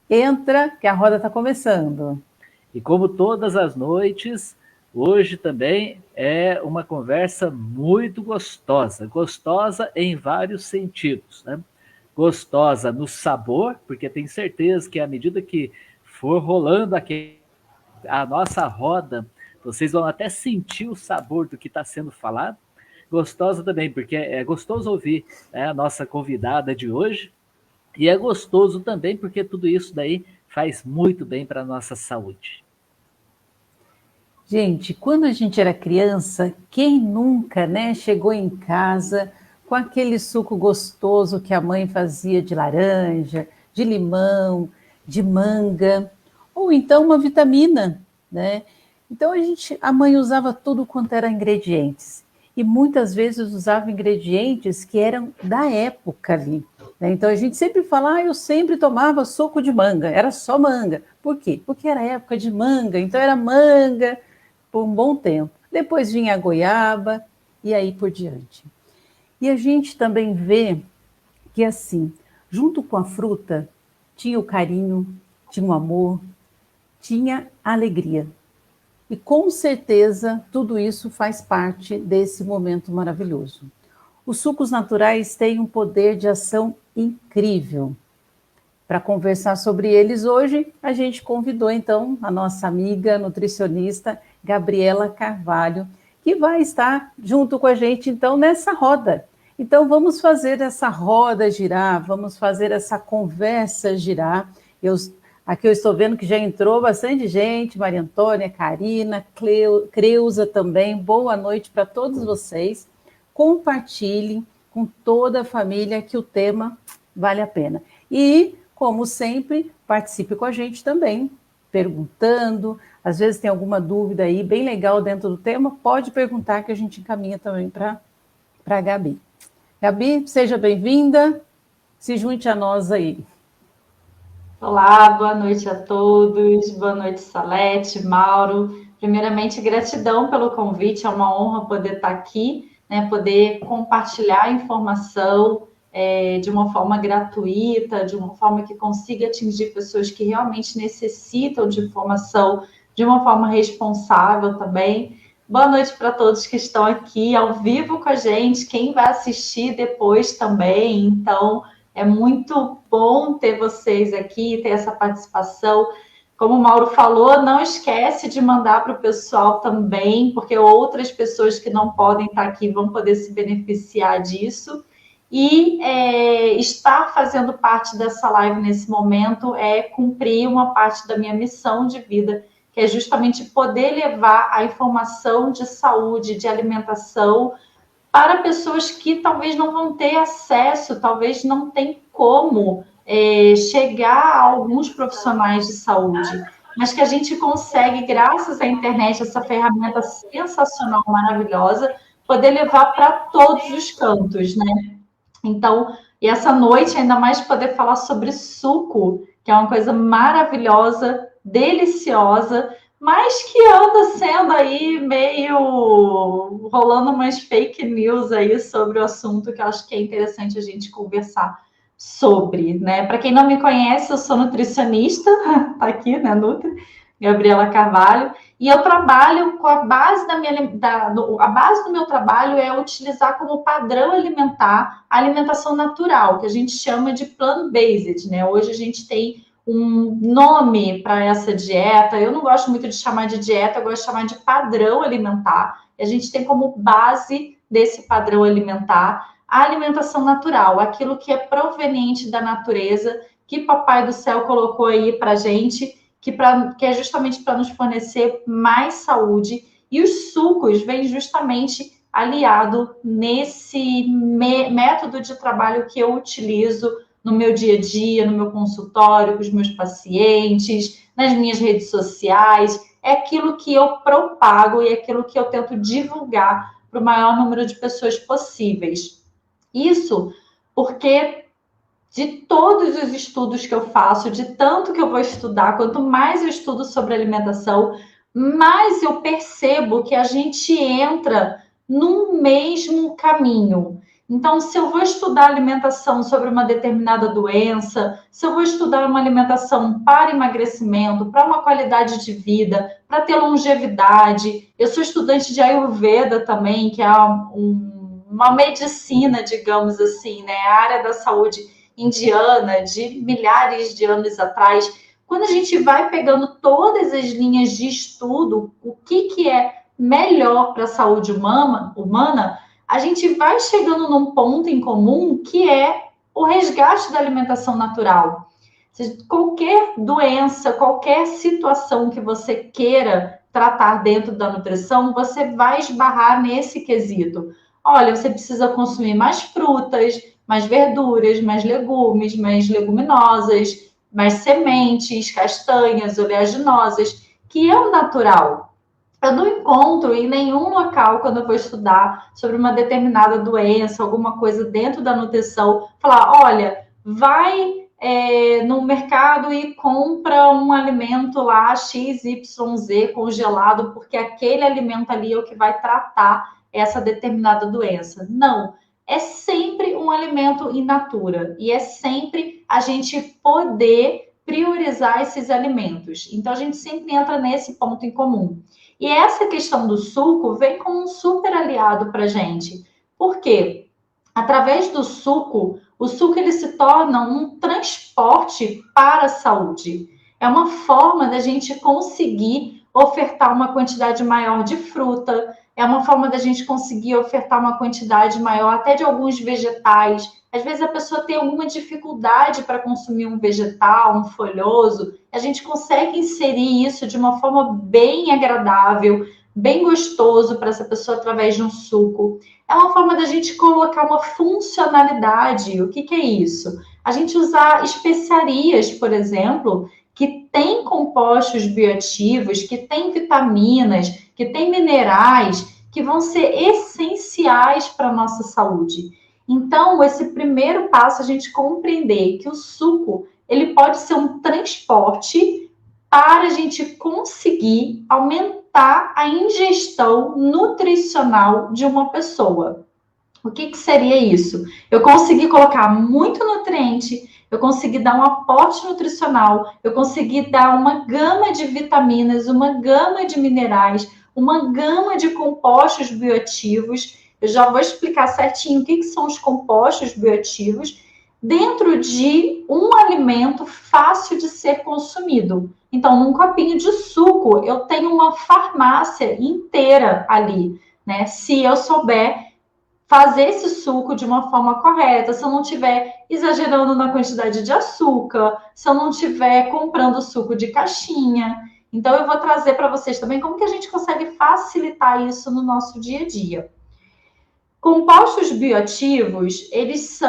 Entra, que a roda está começando. E como todas as noites, hoje também é uma conversa muito gostosa. Gostosa em vários sentidos, né? Gostosa no sabor, porque tenho certeza que à medida que for rolando aqui a nossa roda, vocês vão até sentir o sabor do que está sendo falado. Gostosa também, porque é gostoso ouvir, né, a nossa convidada de hoje. E é gostoso também porque tudo isso daí faz muito bem para a nossa saúde. Gente, quando a gente era criança, quem nunca, né, chegou em casa com aquele suco gostoso que a mãe fazia de laranja, de limão, de manga, ou então uma vitamina, né? Então a mãe usava tudo quanto era ingredientes e muitas vezes usava ingredientes que eram da época ali, né? Então a gente sempre fala, eu sempre tomava suco de manga, era só manga. Por quê? Porque era época de manga, então era manga por um bom tempo. Depois vinha a goiaba e aí por diante. E a gente também vê que, assim, junto com a fruta, tinha o carinho, tinha o amor, tinha a alegria. E com certeza tudo isso faz parte desse momento maravilhoso. Os sucos naturais têm um poder de ação incrível. Para conversar sobre eles hoje, a gente convidou então a nossa amiga nutricionista Gabriela Carvalho, que vai estar junto com a gente então nessa roda. Então vamos fazer essa roda girar, vamos fazer essa conversa girar. Aqui eu estou vendo que já entrou bastante gente, Maria Antônia, Karina, Creuza também. Boa noite para todos vocês. Compartilhem com toda a família que o tema vale a pena. E como sempre, participe com a gente também, perguntando. Às vezes tem alguma dúvida aí bem legal dentro do tema, pode perguntar que a gente encaminha também para a Gabi. Gabi, seja bem-vinda, se junte a nós aí. Olá, boa noite a todos, boa noite Salete, Mauro. Primeiramente, gratidão pelo convite, é uma honra poder estar aqui, né, poder compartilhar informação de uma forma gratuita, de uma forma que consiga atingir pessoas que realmente necessitam de informação de uma forma responsável também. Boa noite para todos que estão aqui ao vivo com a gente, quem vai assistir depois também, então é muito bom ter vocês aqui, ter essa participação. Como o Mauro falou, não esquece de mandar para o pessoal também, porque outras pessoas que não podem estar aqui vão poder se beneficiar disso. E estar fazendo parte dessa live nesse momento é cumprir uma parte da minha missão de vida, que é justamente poder levar a informação de saúde, de alimentação, para pessoas que talvez não vão ter acesso, talvez não tenham como chegar a alguns profissionais de saúde, mas que a gente consegue, graças à internet, essa ferramenta sensacional, maravilhosa, poder levar para todos os cantos, né? Então, e essa noite, ainda mais poder falar sobre suco, que é uma coisa maravilhosa, deliciosa, mas que anda sendo aí meio rolando umas fake news aí sobre o assunto que eu acho que é interessante a gente conversar sobre, né? Para quem não me conhece, eu sou nutricionista, tá aqui, né, Nutri, Gabriela Carvalho, e eu trabalho com a base a base do meu trabalho é utilizar como padrão alimentar a alimentação natural, que a gente chama de plant-based, né? Hoje a gente tem um nome para essa dieta. Eu não gosto muito de chamar de dieta, eu gosto de chamar de padrão alimentar. E a gente tem como base desse padrão alimentar a alimentação natural, aquilo que é proveniente da natureza, que Papai do Céu colocou aí para gente, que é justamente para nos fornecer mais saúde. E os sucos vêm justamente aliado nesse método de trabalho que eu utilizo no meu dia a dia, no meu consultório, com os meus pacientes, nas minhas redes sociais. É aquilo que eu propago e é aquilo que eu tento divulgar para o maior número de pessoas possíveis. Isso porque de todos os estudos que eu faço, de tanto que eu vou estudar, quanto mais eu estudo sobre alimentação, mais eu percebo que a gente entra num mesmo caminho, Então, se eu vou estudar alimentação sobre uma determinada doença, se eu vou estudar uma alimentação para emagrecimento, para uma qualidade de vida, para ter longevidade, eu sou estudante de Ayurveda também, que é uma medicina, digamos assim, né? A área da saúde indiana de milhares de anos atrás. Quando a gente vai pegando todas as linhas de estudo, o que é melhor para a saúde humana, a gente vai chegando num ponto em comum que é o resgate da alimentação natural. Qualquer doença, qualquer situação que você queira tratar dentro da nutrição, você vai esbarrar nesse quesito. Olha, você precisa consumir mais frutas, mais verduras, mais legumes, mais leguminosas, mais sementes, castanhas, oleaginosas, que é o natural. Eu não encontro em nenhum local, quando eu vou estudar sobre uma determinada doença, alguma coisa dentro da nutrição, falar, olha, vai no mercado e compra um alimento lá XYZ congelado, porque aquele alimento ali é o que vai tratar essa determinada doença. Não, é sempre um alimento in natura e é sempre a gente poder priorizar esses alimentos. Então, a gente sempre entra nesse ponto em comum. E essa questão do suco vem como um super aliado para a gente. Por quê? Através do suco, o suco ele se torna um transporte para a saúde. É uma forma da gente conseguir ofertar uma quantidade maior de fruta, é uma forma da gente conseguir ofertar uma quantidade maior até de alguns vegetais. Às vezes a pessoa tem alguma dificuldade para consumir um vegetal, um folhoso. A gente consegue inserir isso de uma forma bem agradável, bem gostoso para essa pessoa através de um suco. É uma forma da gente colocar uma funcionalidade. O que é isso? A gente usar especiarias, por exemplo, que tem compostos bioativos, que tem vitaminas, que tem minerais, que vão ser essenciais para a nossa saúde. Então, esse primeiro passo, a gente compreender que o suco, ele pode ser um transporte para a gente conseguir aumentar a ingestão nutricional de uma pessoa. O que seria isso? Eu consegui colocar muito nutriente, eu consegui dar um aporte nutricional, eu consegui dar uma gama de vitaminas, uma gama de minerais, uma gama de compostos bioativos. Eu já vou explicar certinho o que são os compostos bioativos dentro de um alimento fácil de ser consumido. Então, num copinho de suco, eu tenho uma farmácia inteira ali, né? Se eu souber fazer esse suco de uma forma correta, se eu não estiver exagerando na quantidade de açúcar, se eu não estiver comprando suco de caixinha. Então, eu vou trazer para vocês também como que a gente consegue facilitar isso no nosso dia a dia. Compostos bioativos, eles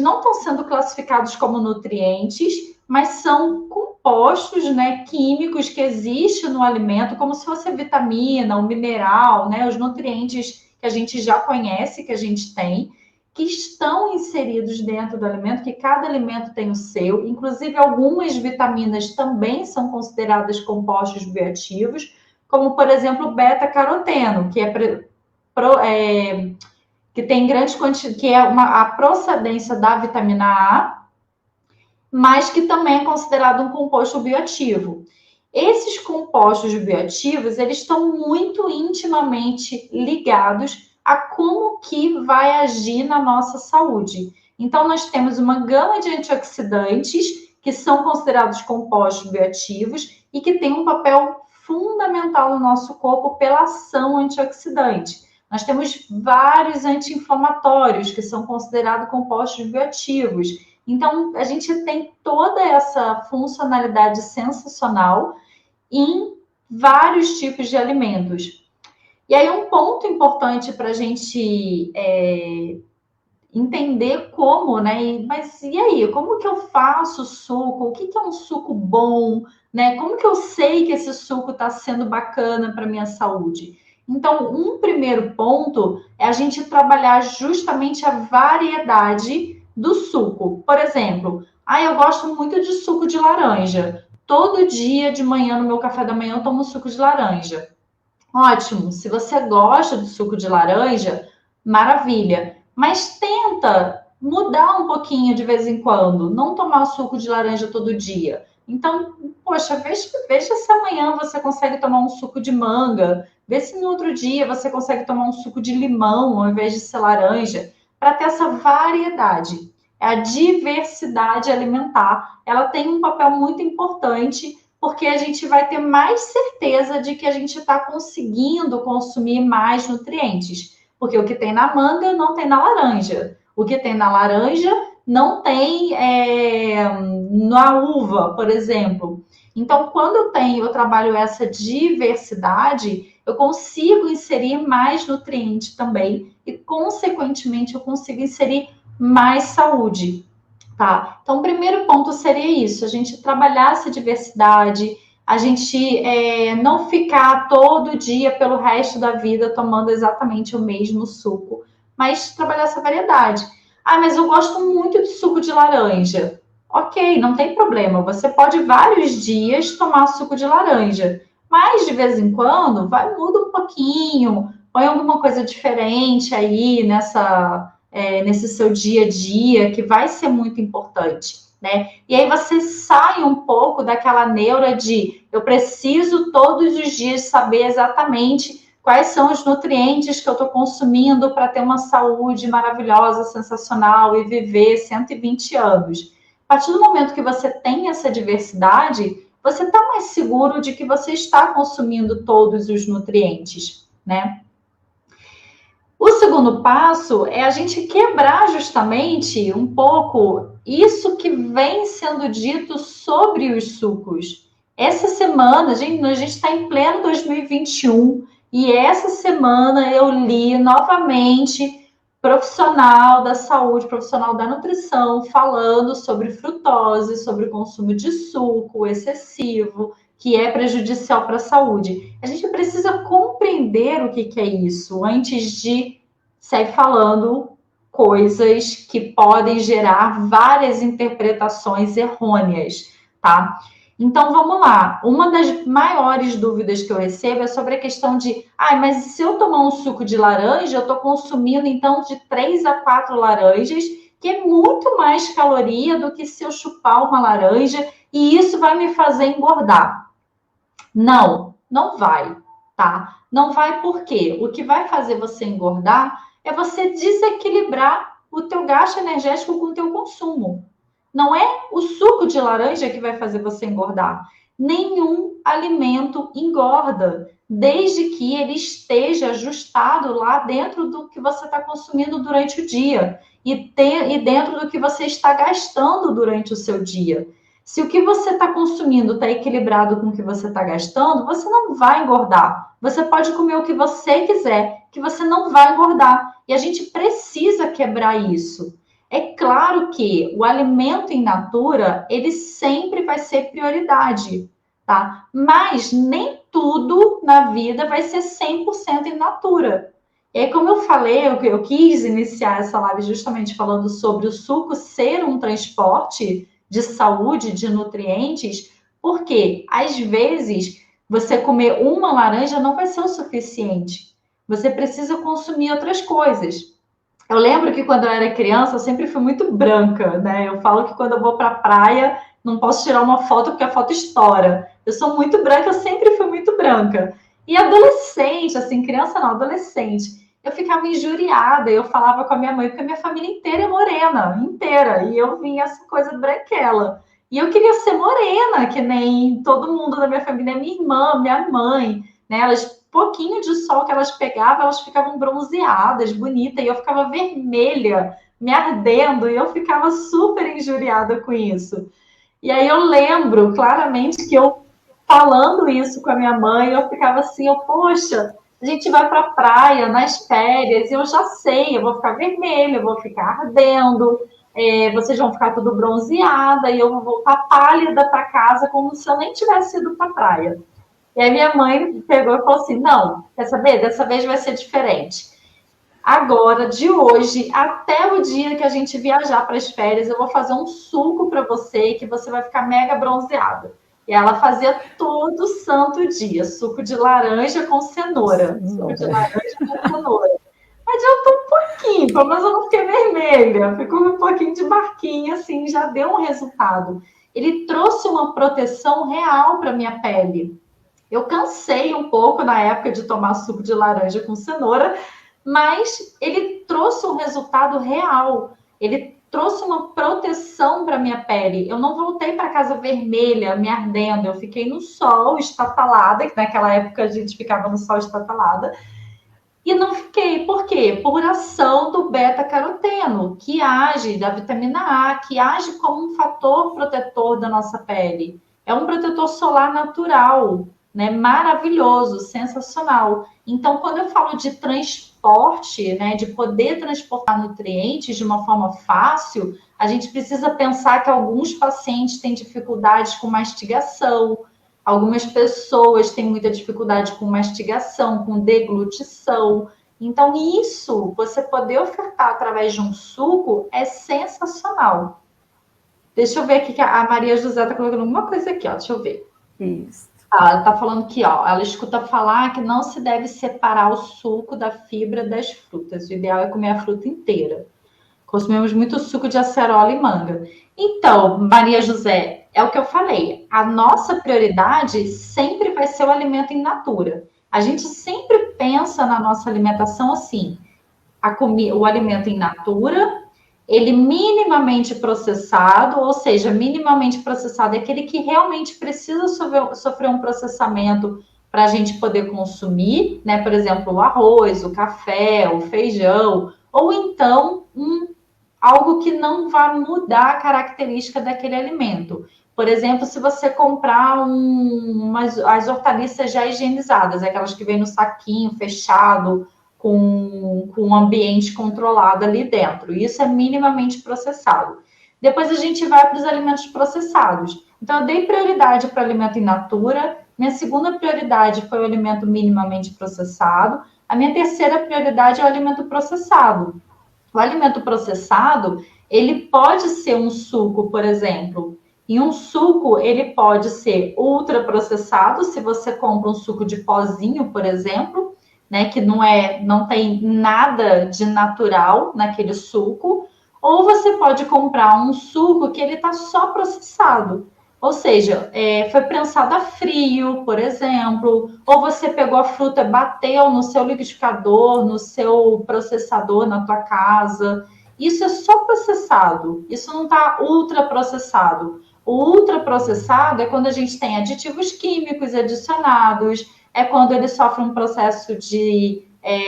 não estão sendo classificados como nutrientes, mas são compostos, né, químicos que existem no alimento, como se fosse vitamina, um mineral, né, os nutrientes que a gente já conhece, que a gente tem, que estão inseridos dentro do alimento, que cada alimento tem o seu. Inclusive, algumas vitaminas também são consideradas compostos bioativos, como, por exemplo, o beta-caroteno, que tem grande quantidade, que é a procedência da vitamina A, mas que também é considerado um composto bioativo. Esses compostos bioativos, eles estão muito intimamente ligados a como que vai agir na nossa saúde. Então, nós temos uma gama de antioxidantes que são considerados compostos bioativos e que têm um papel fundamental no nosso corpo pela ação antioxidante. Nós temos vários anti-inflamatórios que são considerados compostos bioativos. Então, a gente tem toda essa funcionalidade sensacional em vários tipos de alimentos. E aí, um ponto importante para a gente entender como, né? Mas e aí, como que eu faço suco? O que é um suco bom? Né? Como que eu sei que esse suco está sendo bacana para a minha saúde? Então, um primeiro ponto é a gente trabalhar justamente a variedade do suco. Por exemplo, eu gosto muito de suco de laranja. Todo dia de manhã, no meu café da manhã, eu tomo suco de laranja. Ótimo, se você gosta de suco de laranja, maravilha. mas tenta mudar um pouquinho de vez em quando, não tomar suco de laranja todo dia. Então, poxa, veja se amanhã você consegue tomar um suco de manga, vê se no outro dia você consegue tomar um suco de limão ao invés de ser laranja, para ter essa variedade. A diversidade alimentar, ela tem um papel muito importante, porque a gente vai ter mais certeza de que a gente está conseguindo consumir mais nutrientes. Porque o que tem na manga não tem na laranja. O que tem na laranja não tem na uva, por exemplo. Então, quando eu trabalho essa diversidade, eu consigo inserir mais nutriente também e, consequentemente, eu consigo inserir mais saúde, tá? Então, o primeiro ponto seria isso, a gente trabalhar essa diversidade, a gente não ficar todo dia pelo resto da vida tomando exatamente o mesmo suco, mas trabalhar essa variedade. Ah, mas eu gosto muito de suco de laranja. Ok, não tem problema. Você pode vários dias tomar suco de laranja, mas de vez em quando muda um pouquinho, põe alguma coisa diferente aí nesse seu dia a dia, que vai ser muito importante, né? E aí você sai um pouco daquela neura de eu preciso todos os dias saber exatamente quais são os nutrientes que eu estou consumindo para ter uma saúde maravilhosa, sensacional e viver 120 anos. A partir do momento que você tem essa diversidade, você está mais seguro de que você está consumindo todos os nutrientes, né? O segundo passo é a gente quebrar justamente um pouco isso que vem sendo dito sobre os sucos. Essa semana, a gente está em pleno 2021 e essa semana eu li novamente profissional da saúde, profissional da nutrição, falando sobre frutose, sobre o consumo de suco excessivo, que é prejudicial para a saúde. A gente precisa compreender o que é isso antes de sair falando coisas que podem gerar várias interpretações errôneas, tá? Então, vamos lá. Uma das maiores dúvidas que eu recebo é sobre a questão de mas se eu tomar um suco de laranja, eu estou consumindo, então, de 3 a 4 laranjas, que é muito mais caloria do que se eu chupar uma laranja, e isso vai me fazer engordar. Não, não vai, tá? Não vai porque o que vai fazer você engordar é você desequilibrar o teu gasto energético com o teu consumo. Não é o suco de laranja que vai fazer você engordar. Nenhum alimento engorda, desde que ele esteja ajustado lá dentro do que você está consumindo durante o dia e dentro do que você está gastando durante o seu dia. Se o que você está consumindo está equilibrado com o que você está gastando, você não vai engordar. Você pode comer o que você quiser, que você não vai engordar. E a gente precisa quebrar isso. É claro que o alimento in natura, ele sempre vai ser prioridade, tá? Mas nem tudo na vida vai ser 100% in natura. E aí, como eu falei, eu quis iniciar essa live justamente falando sobre o suco ser um transporte de saúde, de nutrientes, porque às vezes você comer uma laranja não vai ser o suficiente. Você precisa consumir outras coisas. Eu lembro que quando eu era criança, eu sempre fui muito branca, né? Eu falo que quando eu vou para a praia, não posso tirar uma foto porque a foto estoura. Eu sou muito branca, eu sempre fui muito branca. E adolescente, assim, criança não, adolescente, eu ficava injuriada, eu falava com a minha mãe, porque a minha família inteira é morena, inteira, e eu vinha essa coisa branquela. E eu queria ser morena, que nem todo mundo da minha família, minha irmã, minha mãe, né? Elas, pouquinho de sol que elas pegavam, elas ficavam bronzeadas, bonitas, e eu ficava vermelha, me ardendo, e eu ficava super injuriada com isso. E aí eu lembro claramente que eu, falando isso com a minha mãe, eu ficava assim, poxa, a gente vai para a praia nas férias, e eu já sei, eu vou ficar vermelha, eu vou ficar ardendo, vocês vão ficar tudo bronzeada, e eu vou voltar pálida para casa, como se eu nem tivesse ido para a praia. E aí minha mãe pegou e falou assim, não, quer saber? Dessa vez vai ser diferente. Agora, de hoje, até o dia que a gente viajar para as férias, eu vou fazer um suco para você, que você vai ficar mega bronzeada. E ela fazia todo santo dia, suco de laranja com cenoura. Suco de laranja com cenoura. Adiantou um pouquinho, pelo menos eu não fiquei vermelha, ficou um pouquinho de marquinha, assim, já deu um resultado. Ele trouxe uma proteção real para minha pele. Eu cansei um pouco na época de tomar suco de laranja com cenoura, mas ele trouxe um resultado real. Ele trouxe uma proteção para minha pele. Eu não voltei para casa vermelha, me ardendo. Eu fiquei no sol, estatalada, que naquela época a gente ficava no sol estatalada. E não fiquei. Por quê? Por ação do beta-caroteno, que age, da vitamina A, que age como um fator protetor da nossa pele. É um protetor solar natural, né? Maravilhoso, sensacional. Então, quando eu falo de transporte, né, de poder transportar nutrientes de uma forma fácil, a gente precisa pensar que alguns pacientes têm dificuldades com mastigação, algumas pessoas têm muita dificuldade com mastigação, com deglutição. Então, isso, você poder ofertar através de um suco é sensacional. Deixa eu ver aqui que a Maria José está colocando alguma coisa aqui, ó. Deixa eu ver. Isso. Ela está falando que, ó, ela escuta falar que não se deve separar o suco da fibra das frutas. O ideal é comer a fruta inteira. Consumimos muito suco de acerola e manga. Então, Maria José, é o que eu falei. A nossa prioridade sempre vai ser o alimento in natura. A gente sempre pensa na nossa alimentação assim: o alimento in natura, ele minimamente processado, ou seja, minimamente processado é aquele que realmente precisa sofrer um processamento para a gente poder consumir, né? Por exemplo, o arroz, o café, o feijão, ou então algo que não vai mudar a característica daquele alimento. Por exemplo, se você comprar as hortaliças já higienizadas, aquelas que vêm no saquinho fechado, com um ambiente controlado ali dentro. Isso é minimamente processado. Depois a gente vai para os alimentos processados. Então, eu dei prioridade para o alimento in natura. Minha segunda prioridade foi o alimento minimamente processado. A minha terceira prioridade é o alimento processado. O alimento processado, ele pode ser um suco, por exemplo. E um suco, ele pode ser ultraprocessado, se você compra um suco de pozinho, por exemplo, né, que não tem nada de natural naquele suco, ou você pode comprar um suco que ele está só processado, ou seja, foi prensado a frio, por exemplo, ou você pegou a fruta, bateu no seu liquidificador, no seu processador na tua casa. Isso é só processado, isso não está ultraprocessado. O ultraprocessado é quando a gente tem aditivos químicos adicionados, é quando ele sofre um processo de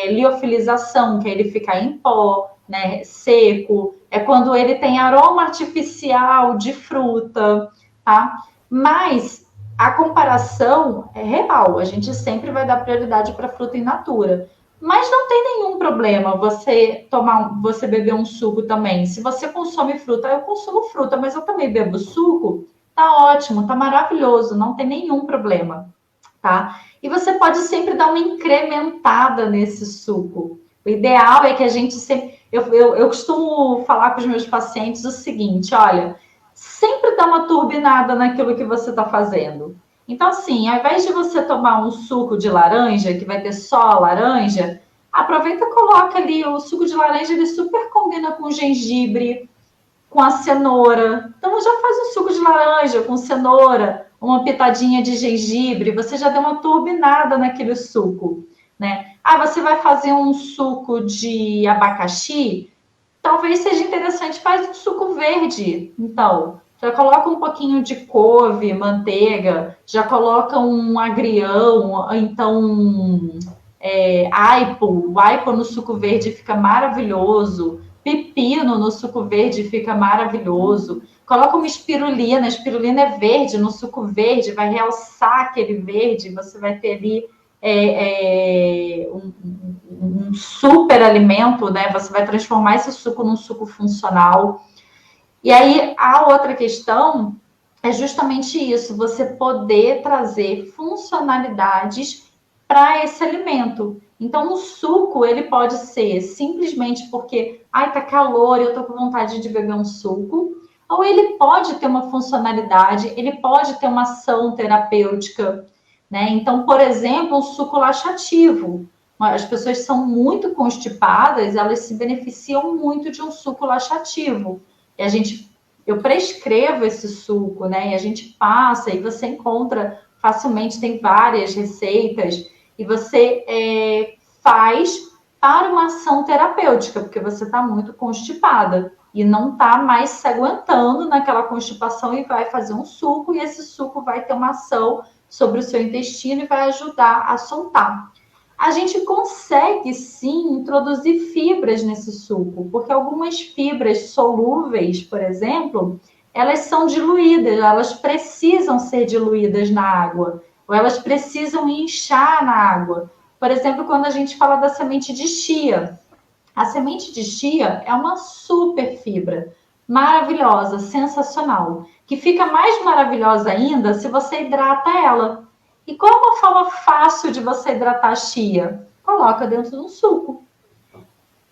liofilização, que ele fica em pó, né, seco, é quando ele tem aroma artificial de fruta, tá? Mas a comparação é real, a gente sempre vai dar prioridade para fruta in natura. Mas não tem nenhum problema você beber um suco também. Se você consome fruta, eu consumo fruta, mas eu também bebo suco, tá ótimo, tá maravilhoso, não tem nenhum problema, tá? E você pode sempre dar uma incrementada nesse suco. O ideal é que a gente sempre... Eu costumo falar com os meus pacientes o seguinte, olha, sempre dá uma turbinada naquilo que você está fazendo. Então, assim, ao invés de você tomar um suco de laranja, que vai ter só a laranja, aproveita e coloca ali o suco de laranja, ele super combina com gengibre, com a cenoura. Então, já faz um suco de laranja com cenoura, uma pitadinha de gengibre, você já deu uma turbinada naquele suco, né? Ah, você vai fazer um suco de abacaxi? Talvez seja interessante, faz um suco verde. Então, já coloca um pouquinho de couve, manteiga, já coloca um agrião, então aipo. O aipo no suco verde fica maravilhoso. Pepino no suco verde fica maravilhoso. Coloca uma espirulina, a espirulina é verde, no suco verde, vai realçar aquele verde, você vai ter ali um super alimento, né? Você vai transformar esse suco num suco funcional. E aí, a outra questão é justamente isso, você poder trazer funcionalidades para esse alimento. Então, o suco, ele pode ser simplesmente porque, tá calor, eu tô com vontade de beber um suco, ou ele pode ter uma funcionalidade, ele pode ter uma ação terapêutica, né? Então, por exemplo, um suco laxativo. as pessoas são muito constipadas, elas se beneficiam muito de um suco laxativo. E eu prescrevo esse suco, né? E a gente passa, e você encontra facilmente, tem várias receitas, e você faz para uma ação terapêutica, porque você está muito constipada e não está mais se aguentando naquela constipação e vai fazer um suco, e esse suco vai ter uma ação sobre o seu intestino e vai ajudar a soltar. A gente consegue, sim, introduzir fibras nesse suco, porque algumas fibras solúveis, por exemplo, elas são diluídas, elas precisam ser diluídas na água, ou elas precisam inchar na água. Por exemplo, quando a gente fala da semente de chia. A semente de chia é uma super fibra, maravilhosa, sensacional, que fica mais maravilhosa ainda se você hidrata ela. E qual é uma forma fácil de você hidratar a chia? Coloca dentro de um suco.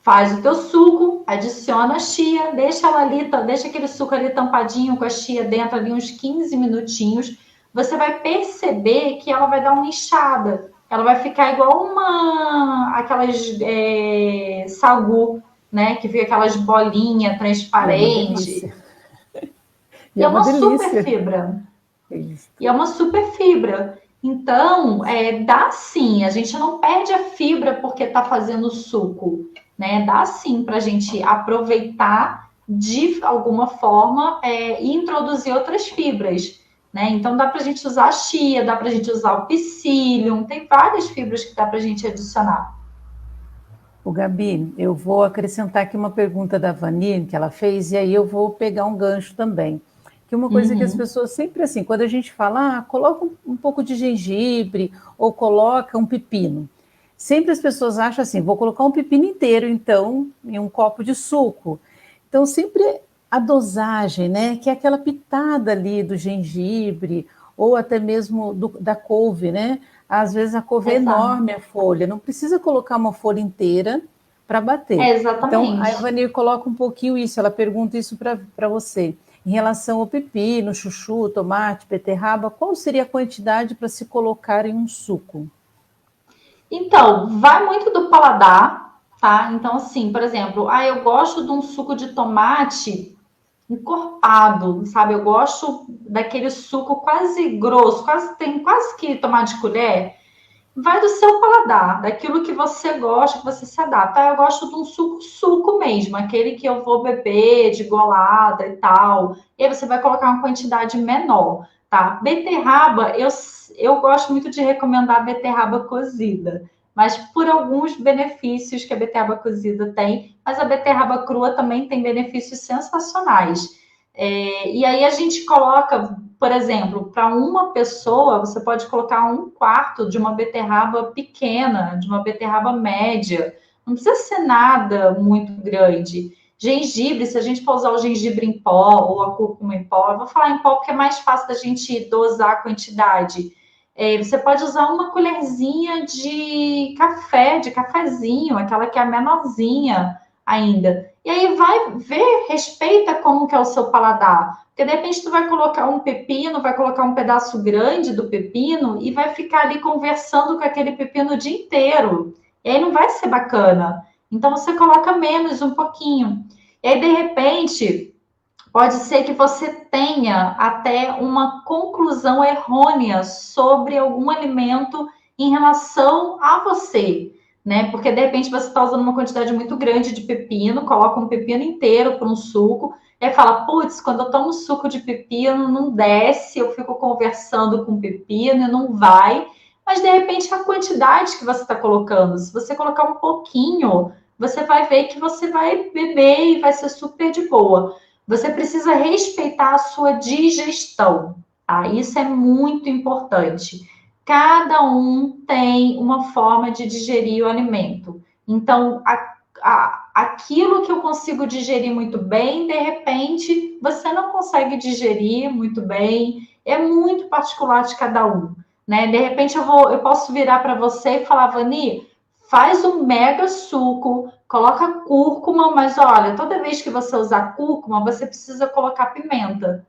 Faz o teu suco, adiciona a chia, deixa ela ali, deixa aquele suco ali tampadinho com a chia dentro ali uns 15 minutinhos. Você vai perceber que ela vai dar uma inchada. Ela vai ficar igual aquelas sagu, né? Que fica aquelas bolinhas transparentes. E é uma super fibra. E é uma super fibra. Então, dá sim, a gente não perde a fibra porque está fazendo suco, né? Dá sim para a gente aproveitar de alguma forma e introduzir outras fibras, né? Então, dá para a gente usar a chia, dá para a gente usar o psyllium, tem várias fibras que dá para a gente adicionar. O Gabi, eu vou acrescentar aqui uma pergunta da Vani, que ela fez, e aí eu vou pegar um gancho também. Que uma coisa que as pessoas sempre assim, quando a gente fala, coloca um pouco de gengibre ou coloca um pepino. Sempre as pessoas acham assim, vou colocar um pepino inteiro, então, em um copo de suco. Então, sempre a dosagem, né, que é aquela pitada ali do gengibre ou até mesmo da couve, né? Às vezes a couve é enorme, a folha, não precisa colocar uma folha inteira para bater. Exatamente. Então, a Ivani coloca um pouquinho isso, ela pergunta isso para você. Em relação ao pepino, chuchu, tomate, beterraba, qual seria a quantidade para se colocar em um suco? Então, vai muito do paladar, tá? Então, assim, por exemplo, eu gosto de um suco de tomate encorpado, sabe? Eu gosto daquele suco quase grosso, tem quase que tomar de colher. Vai do seu paladar, daquilo que você gosta, que você se adapta. Eu gosto de um suco mesmo, aquele que eu vou beber de golada e tal. E aí você vai colocar uma quantidade menor, tá? Beterraba, eu gosto muito de recomendar beterraba cozida, mas por alguns benefícios que a beterraba cozida tem, mas a beterraba crua também tem benefícios sensacionais. E aí a gente coloca, por exemplo, para uma pessoa, você pode colocar 1/4 de uma beterraba pequena, de uma beterraba média. Não precisa ser nada muito grande. Gengibre, se a gente for usar o gengibre em pó ou a cúrcuma em pó, eu vou falar em pó porque é mais fácil da gente dosar a quantidade. Você pode usar uma colherzinha de café, de cafezinho, aquela que é a menorzinha ainda. E aí vai ver, respeita como que é o seu paladar. Porque de repente tu vai colocar um pepino, vai colocar um pedaço grande do pepino e vai ficar ali conversando com aquele pepino o dia inteiro. E aí não vai ser bacana. Então você coloca menos, um pouquinho. E aí, de repente, pode ser que você tenha até uma conclusão errônea sobre algum alimento em relação a você, né? Porque de repente você está usando uma quantidade muito grande de pepino, coloca um pepino inteiro para um suco, e aí fala, putz, quando eu tomo suco de pepino não desce, eu fico conversando com pepino e não vai. Mas de repente a quantidade que você está colocando, se você colocar um pouquinho, você vai ver que você vai beber e vai ser super de boa. Você precisa respeitar a sua digestão, tá? Isso é muito importante. Cada um tem uma forma de digerir o alimento. Então, aquilo que eu consigo digerir muito bem, de repente, você não consegue digerir muito bem. É muito particular de cada um, né? De repente, eu posso virar para você e falar, Vani, faz um mega suco, coloca cúrcuma, mas olha, toda vez que você usar cúrcuma, você precisa colocar pimenta.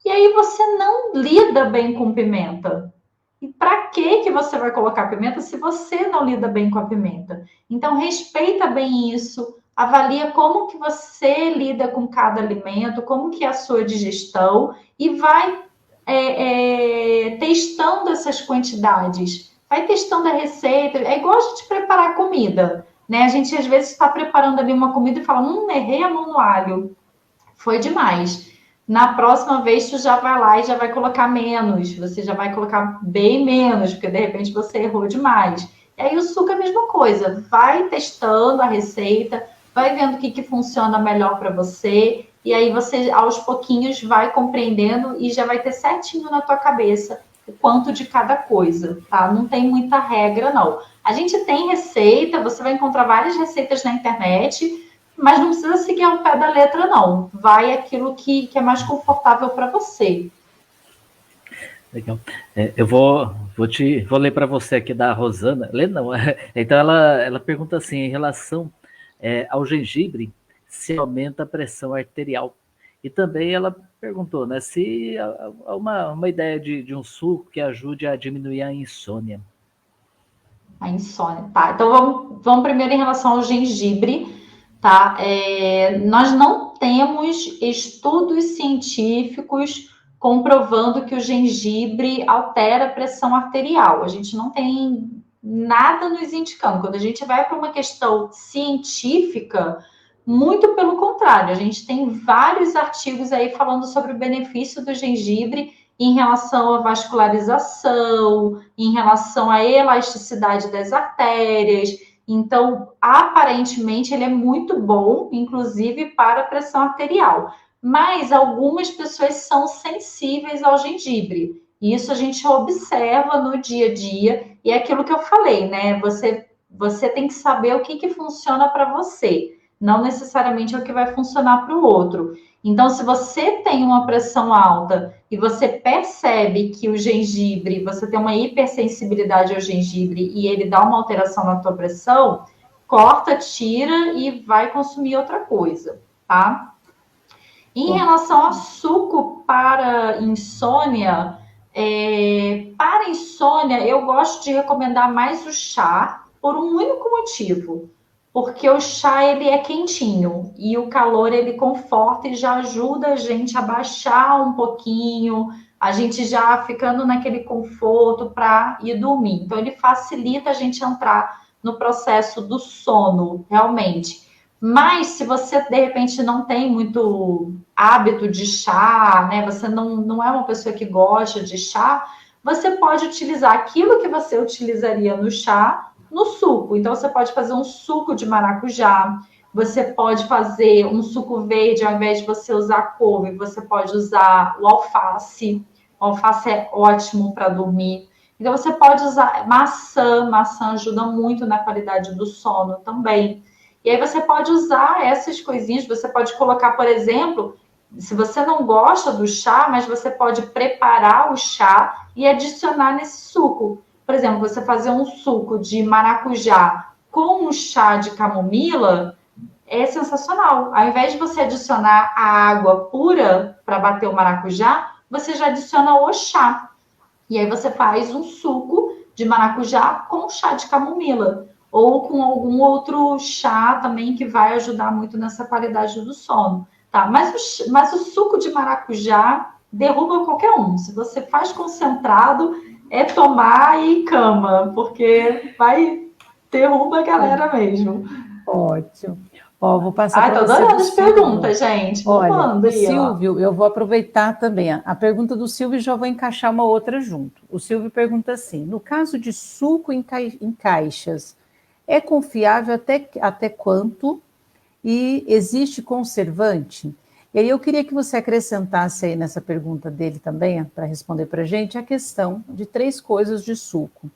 E aí você não lida bem com pimenta. E para que você vai colocar pimenta se você não lida bem com a pimenta? Então, respeita bem isso, avalia como que você lida com cada alimento, como que é a sua digestão e vai testando essas quantidades. Vai testando a receita. É igual a gente preparar comida, né? A gente, às vezes, está preparando ali uma comida e fala, errei a mão no alho. Foi demais. Na próxima vez, tu já vai lá e já vai colocar menos. Você já vai colocar bem menos, porque de repente você errou demais. E aí o suco é a mesma coisa. Vai testando a receita, vai vendo o que funciona melhor para você. E aí você, aos pouquinhos, vai compreendendo e já vai ter certinho na tua cabeça o quanto de cada coisa, tá? Não tem muita regra, não. A gente tem receita, você vai encontrar várias receitas na internet, mas não precisa seguir ao pé da letra, não. Vai aquilo que é mais confortável para você. Legal. Eu vou ler para você aqui da Rosana. Lê não. Então ela pergunta assim, em relação ao gengibre, se aumenta a pressão arterial. E também ela perguntou, né, se há uma ideia de um suco que ajude a diminuir a insônia. A insônia, tá? Então vamos primeiro em relação ao gengibre, tá? Nós não temos estudos científicos comprovando que o gengibre altera a pressão arterial. A gente não tem nada nos indicando. Quando a gente vai para uma questão científica, muito pelo contrário, a gente tem vários artigos aí falando sobre o benefício do gengibre em relação à vascularização, em relação à elasticidade das artérias. Então, aparentemente, ele é muito bom, inclusive para a pressão arterial. Mas algumas pessoas são sensíveis ao gengibre. Isso a gente observa no dia a dia. E é aquilo que eu falei, né? Você tem que saber o que funciona para você. Não necessariamente é o que vai funcionar para o outro. Então, se você tem uma pressão alta e você percebe que o gengibre, você tem uma hipersensibilidade ao gengibre e ele dá uma alteração na tua pressão, corta, tira e vai consumir outra coisa, tá? Em relação a suco para insônia, eu gosto de recomendar mais o chá por um único motivo. Porque o chá, ele é quentinho e o calor, ele conforta e já ajuda a gente a baixar um pouquinho, a gente já ficando naquele conforto para ir dormir. Então, ele facilita a gente entrar no processo do sono, realmente. Mas, se você, de repente, não tem muito hábito de chá, né? Você não é uma pessoa que gosta de chá, você pode utilizar aquilo que você utilizaria no chá, no suco. Então, você pode fazer um suco de maracujá, você pode fazer um suco verde, ao invés de você usar couve, você pode usar o alface. O alface é ótimo para dormir. Então, você pode usar maçã ajuda muito na qualidade do sono também. E aí você pode usar essas coisinhas, você pode colocar, por exemplo, se você não gosta do chá, mas você pode preparar o chá e adicionar nesse suco. Por exemplo, você fazer um suco de maracujá com um chá de camomila é sensacional. Ao invés de você adicionar a água pura para bater o maracujá, você já adiciona o chá. E aí você faz um suco de maracujá com chá de camomila. Ou com algum outro chá também que vai ajudar muito nessa qualidade do sono. Tá? Mas o suco de maracujá derruba qualquer um. Se você faz concentrado, é tomar e cama, porque derruba a galera mesmo. Ótimo. Vou passar para você. Tô adorando as perguntas, gente. Olha, Silvio, eu vou aproveitar também a pergunta do Silvio e já vou encaixar uma outra junto. O Silvio pergunta assim, no caso de suco em caixas, é confiável até quanto? E existe conservante? E aí eu queria que você acrescentasse aí nessa pergunta dele também, para responder para a gente, a questão de 3 coisas de suco.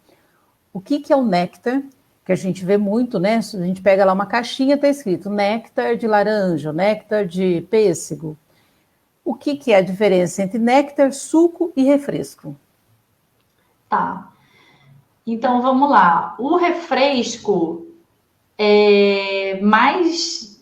O que é o néctar? Que a gente vê muito, né? A gente pega lá uma caixinha, está escrito néctar de laranja, néctar de pêssego. O que é a diferença entre néctar, suco e refresco? Tá. Então, vamos lá. O refresco é mais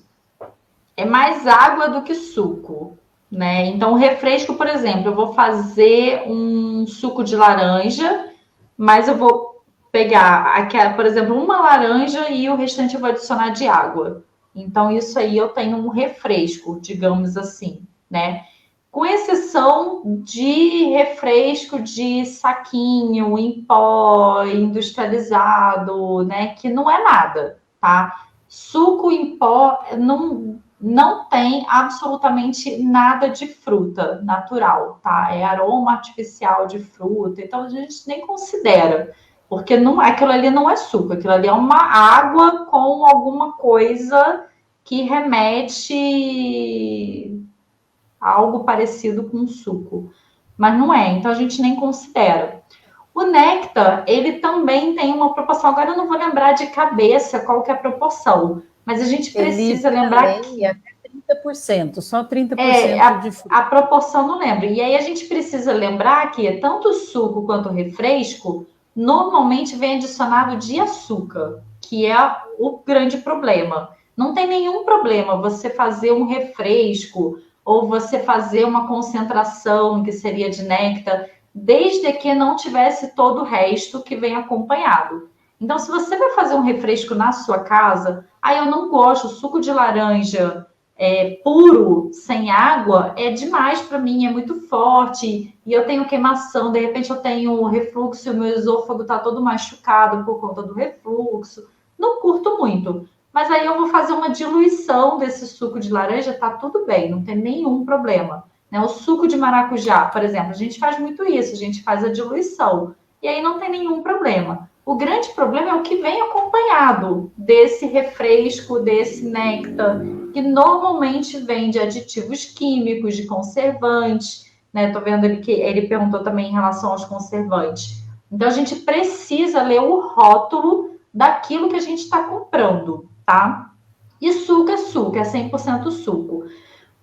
água do que suco, né? Então, o refresco, por exemplo, eu vou fazer um suco de laranja, mas eu vou pegar, por exemplo, uma laranja e o restante eu vou adicionar de água. Então, isso aí eu tenho um refresco, digamos assim, né? Com exceção de refresco de saquinho, em pó, industrializado, né? Que não é nada, tá? Suco em pó não tem absolutamente nada de fruta natural, tá? É aroma artificial de fruta, então a gente nem considera, porque não, aquilo ali não é suco, aquilo ali é uma água com alguma coisa que remete a algo parecido com suco, mas não é, então a gente nem considera. O néctar, ele também tem uma proporção, agora eu não vou lembrar de cabeça qual que é a proporção, mas a gente Ele precisa lembrar também que é até 30%, só 30% de fruta. a proporção não lembro. E aí a gente precisa lembrar que tanto o suco quanto o refresco normalmente vem adicionado de açúcar, que é o grande problema. Não tem nenhum problema você fazer um refresco ou você fazer uma concentração que seria de néctar, desde que não tivesse todo o resto que vem acompanhado. Então, se você vai fazer um refresco na sua casa, eu não gosto, suco de laranja puro, sem água, é demais para mim, é muito forte, e eu tenho queimação, de repente eu tenho refluxo, o meu esôfago está todo machucado por conta do refluxo. Não curto muito. Mas aí eu vou fazer uma diluição desse suco de laranja, tá tudo bem, não tem nenhum problema. Né? O suco de maracujá, por exemplo, a gente faz muito isso, a gente faz a diluição. E aí não tem nenhum problema. O grande problema é o que vem acompanhado desse refresco, desse néctar, que normalmente vem de aditivos químicos, de conservantes, né? Tô vendo que ele perguntou também em relação aos conservantes. Então a gente precisa ler o rótulo daquilo que a gente está comprando, tá? E suco, é 100% suco.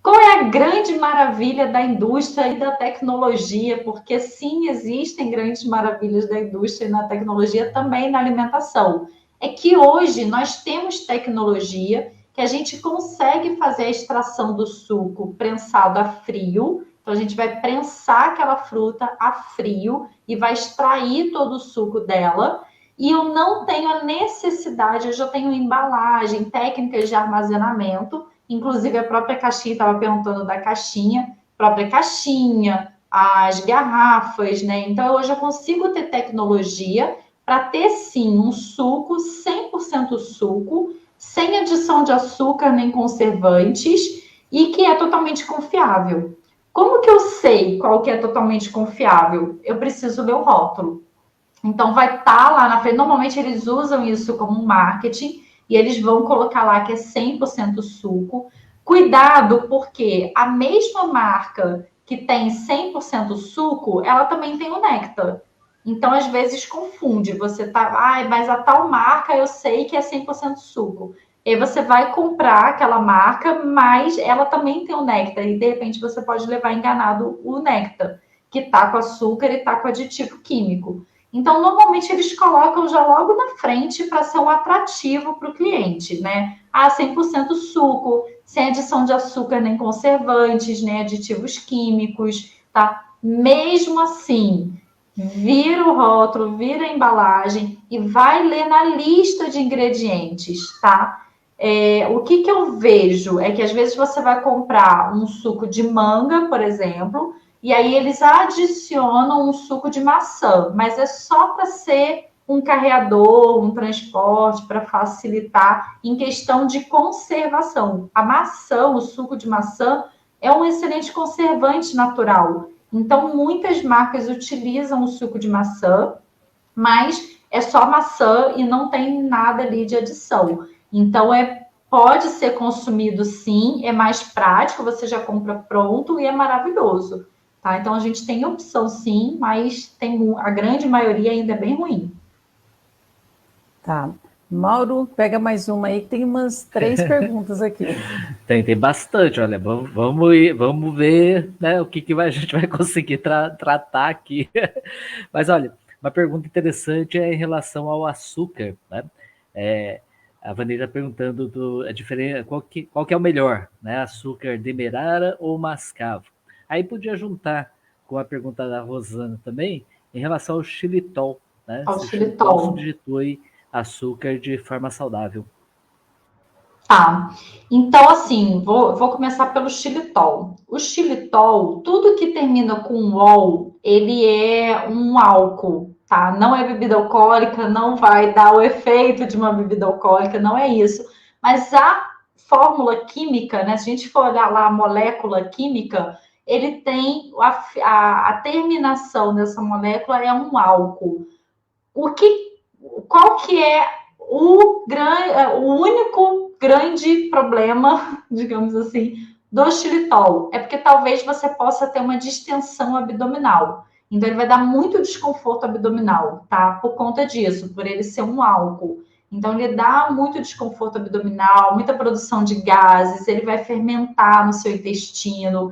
Qual é a grande maravilha da indústria e da tecnologia? Porque sim, existem grandes maravilhas da indústria e na tecnologia também na alimentação. É que hoje nós temos tecnologia que a gente consegue fazer a extração do suco prensado a frio. Então a gente vai prensar aquela fruta a frio e vai extrair todo o suco dela. E eu não tenho a necessidade, eu já tenho embalagem, técnicas de armazenamento. Inclusive, a própria caixinha, estava perguntando da caixinha, própria caixinha, as garrafas, né? Então, hoje eu consigo ter tecnologia para ter, sim, um suco, 100% suco, sem adição de açúcar nem conservantes e que é totalmente confiável. Como que eu sei qual que é totalmente confiável? Eu preciso ler o rótulo. Então, vai estar lá na frente. Normalmente, eles usam isso como marketing e eles vão colocar lá que é 100% suco. Cuidado, porque a mesma marca que tem 100% suco, ela também tem o néctar. Então, às vezes, confunde. Você tá, mas a tal marca eu sei que é 100% suco. E aí você vai comprar aquela marca, mas ela também tem o néctar. E, de repente, você pode levar enganado o néctar, que tá com açúcar e tá com aditivo químico. Então, normalmente, eles colocam já logo na frente para ser um atrativo para o cliente, né? 100% suco, sem adição de açúcar nem conservantes, nem aditivos químicos, tá? Mesmo assim, vira o rótulo, vira a embalagem e vai ler na lista de ingredientes, tá? O que eu vejo é que às vezes você vai comprar um suco de manga, por exemplo, e aí eles adicionam um suco de maçã, mas é só para ser um carreador, um transporte, para facilitar em questão de conservação. A maçã, o suco de maçã, é um excelente conservante natural. Então, muitas marcas utilizam o suco de maçã, mas é só maçã e não tem nada ali de adição. Então, pode ser consumido sim, é mais prático, você já compra pronto e é maravilhoso. Tá? Então, a gente tem opção sim, mas a grande maioria ainda é bem ruim. Tá. Mauro, pega mais uma aí, que tem umas 3 perguntas aqui. Tem bastante, olha, vamos ver, né, o que a gente vai conseguir tratar aqui. Mas olha, uma pergunta interessante é em relação ao açúcar, né? A Vanilla perguntando qual que é o melhor, né? Açúcar demerara ou mascavo? Aí podia juntar com a pergunta da Rosana também, em relação ao xilitol, né? Ao Se o xilitol substitui açúcar de forma saudável. Tá, então assim, vou começar pelo xilitol. O xilitol, tudo que termina com ol, ele é um álcool, tá? Não é bebida alcoólica, não vai dar o efeito de uma bebida alcoólica, não é isso. Mas a fórmula química, né? Se a gente for olhar lá a molécula química, ele tem a terminação dessa molécula é um álcool. Qual que é o único grande problema, digamos assim, do xilitol? É porque talvez você possa ter uma distensão abdominal. Então, ele vai dar muito desconforto abdominal, tá? Por conta disso, por ele ser um álcool. Então, ele dá muito desconforto abdominal, muita produção de gases, ele vai fermentar no seu intestino.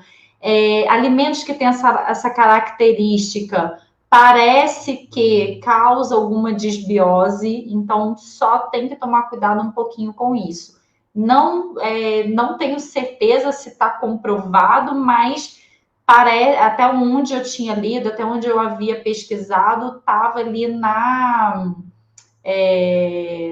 Alimentos que têm essa característica parece que causa alguma disbiose, então só tem que tomar cuidado um pouquinho com isso. Não tenho certeza se está comprovado, mas até onde eu tinha lido, até onde eu havia pesquisado, estava ali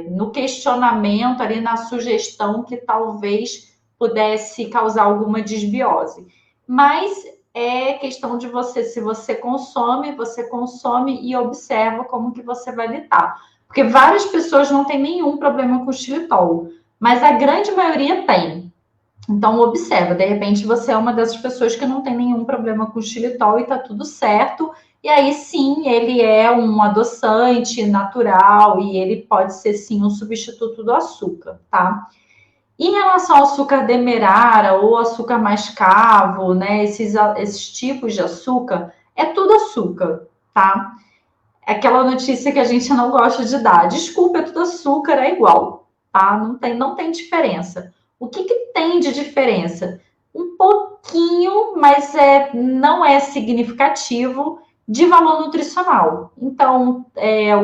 no questionamento, ali na sugestão que talvez pudesse causar alguma disbiose. Mas é questão de você, se você consome e observa como que você vai lidar. Porque várias pessoas não têm nenhum problema com o xilitol, mas a grande maioria tem. Então, observa, de repente você é uma dessas pessoas que não tem nenhum problema com o xilitol e tá tudo certo. E aí, sim, ele é um adoçante natural e ele pode ser, sim, um substituto do açúcar, tá? Em relação ao açúcar demerara ou açúcar mascavo, né? Esses tipos de açúcar, é tudo açúcar, tá? É aquela notícia que a gente não gosta de dar. Desculpa, é tudo açúcar, é igual, tá? Não tem diferença. O que tem de diferença? Um pouquinho, mas não é significativo de valor nutricional. Então,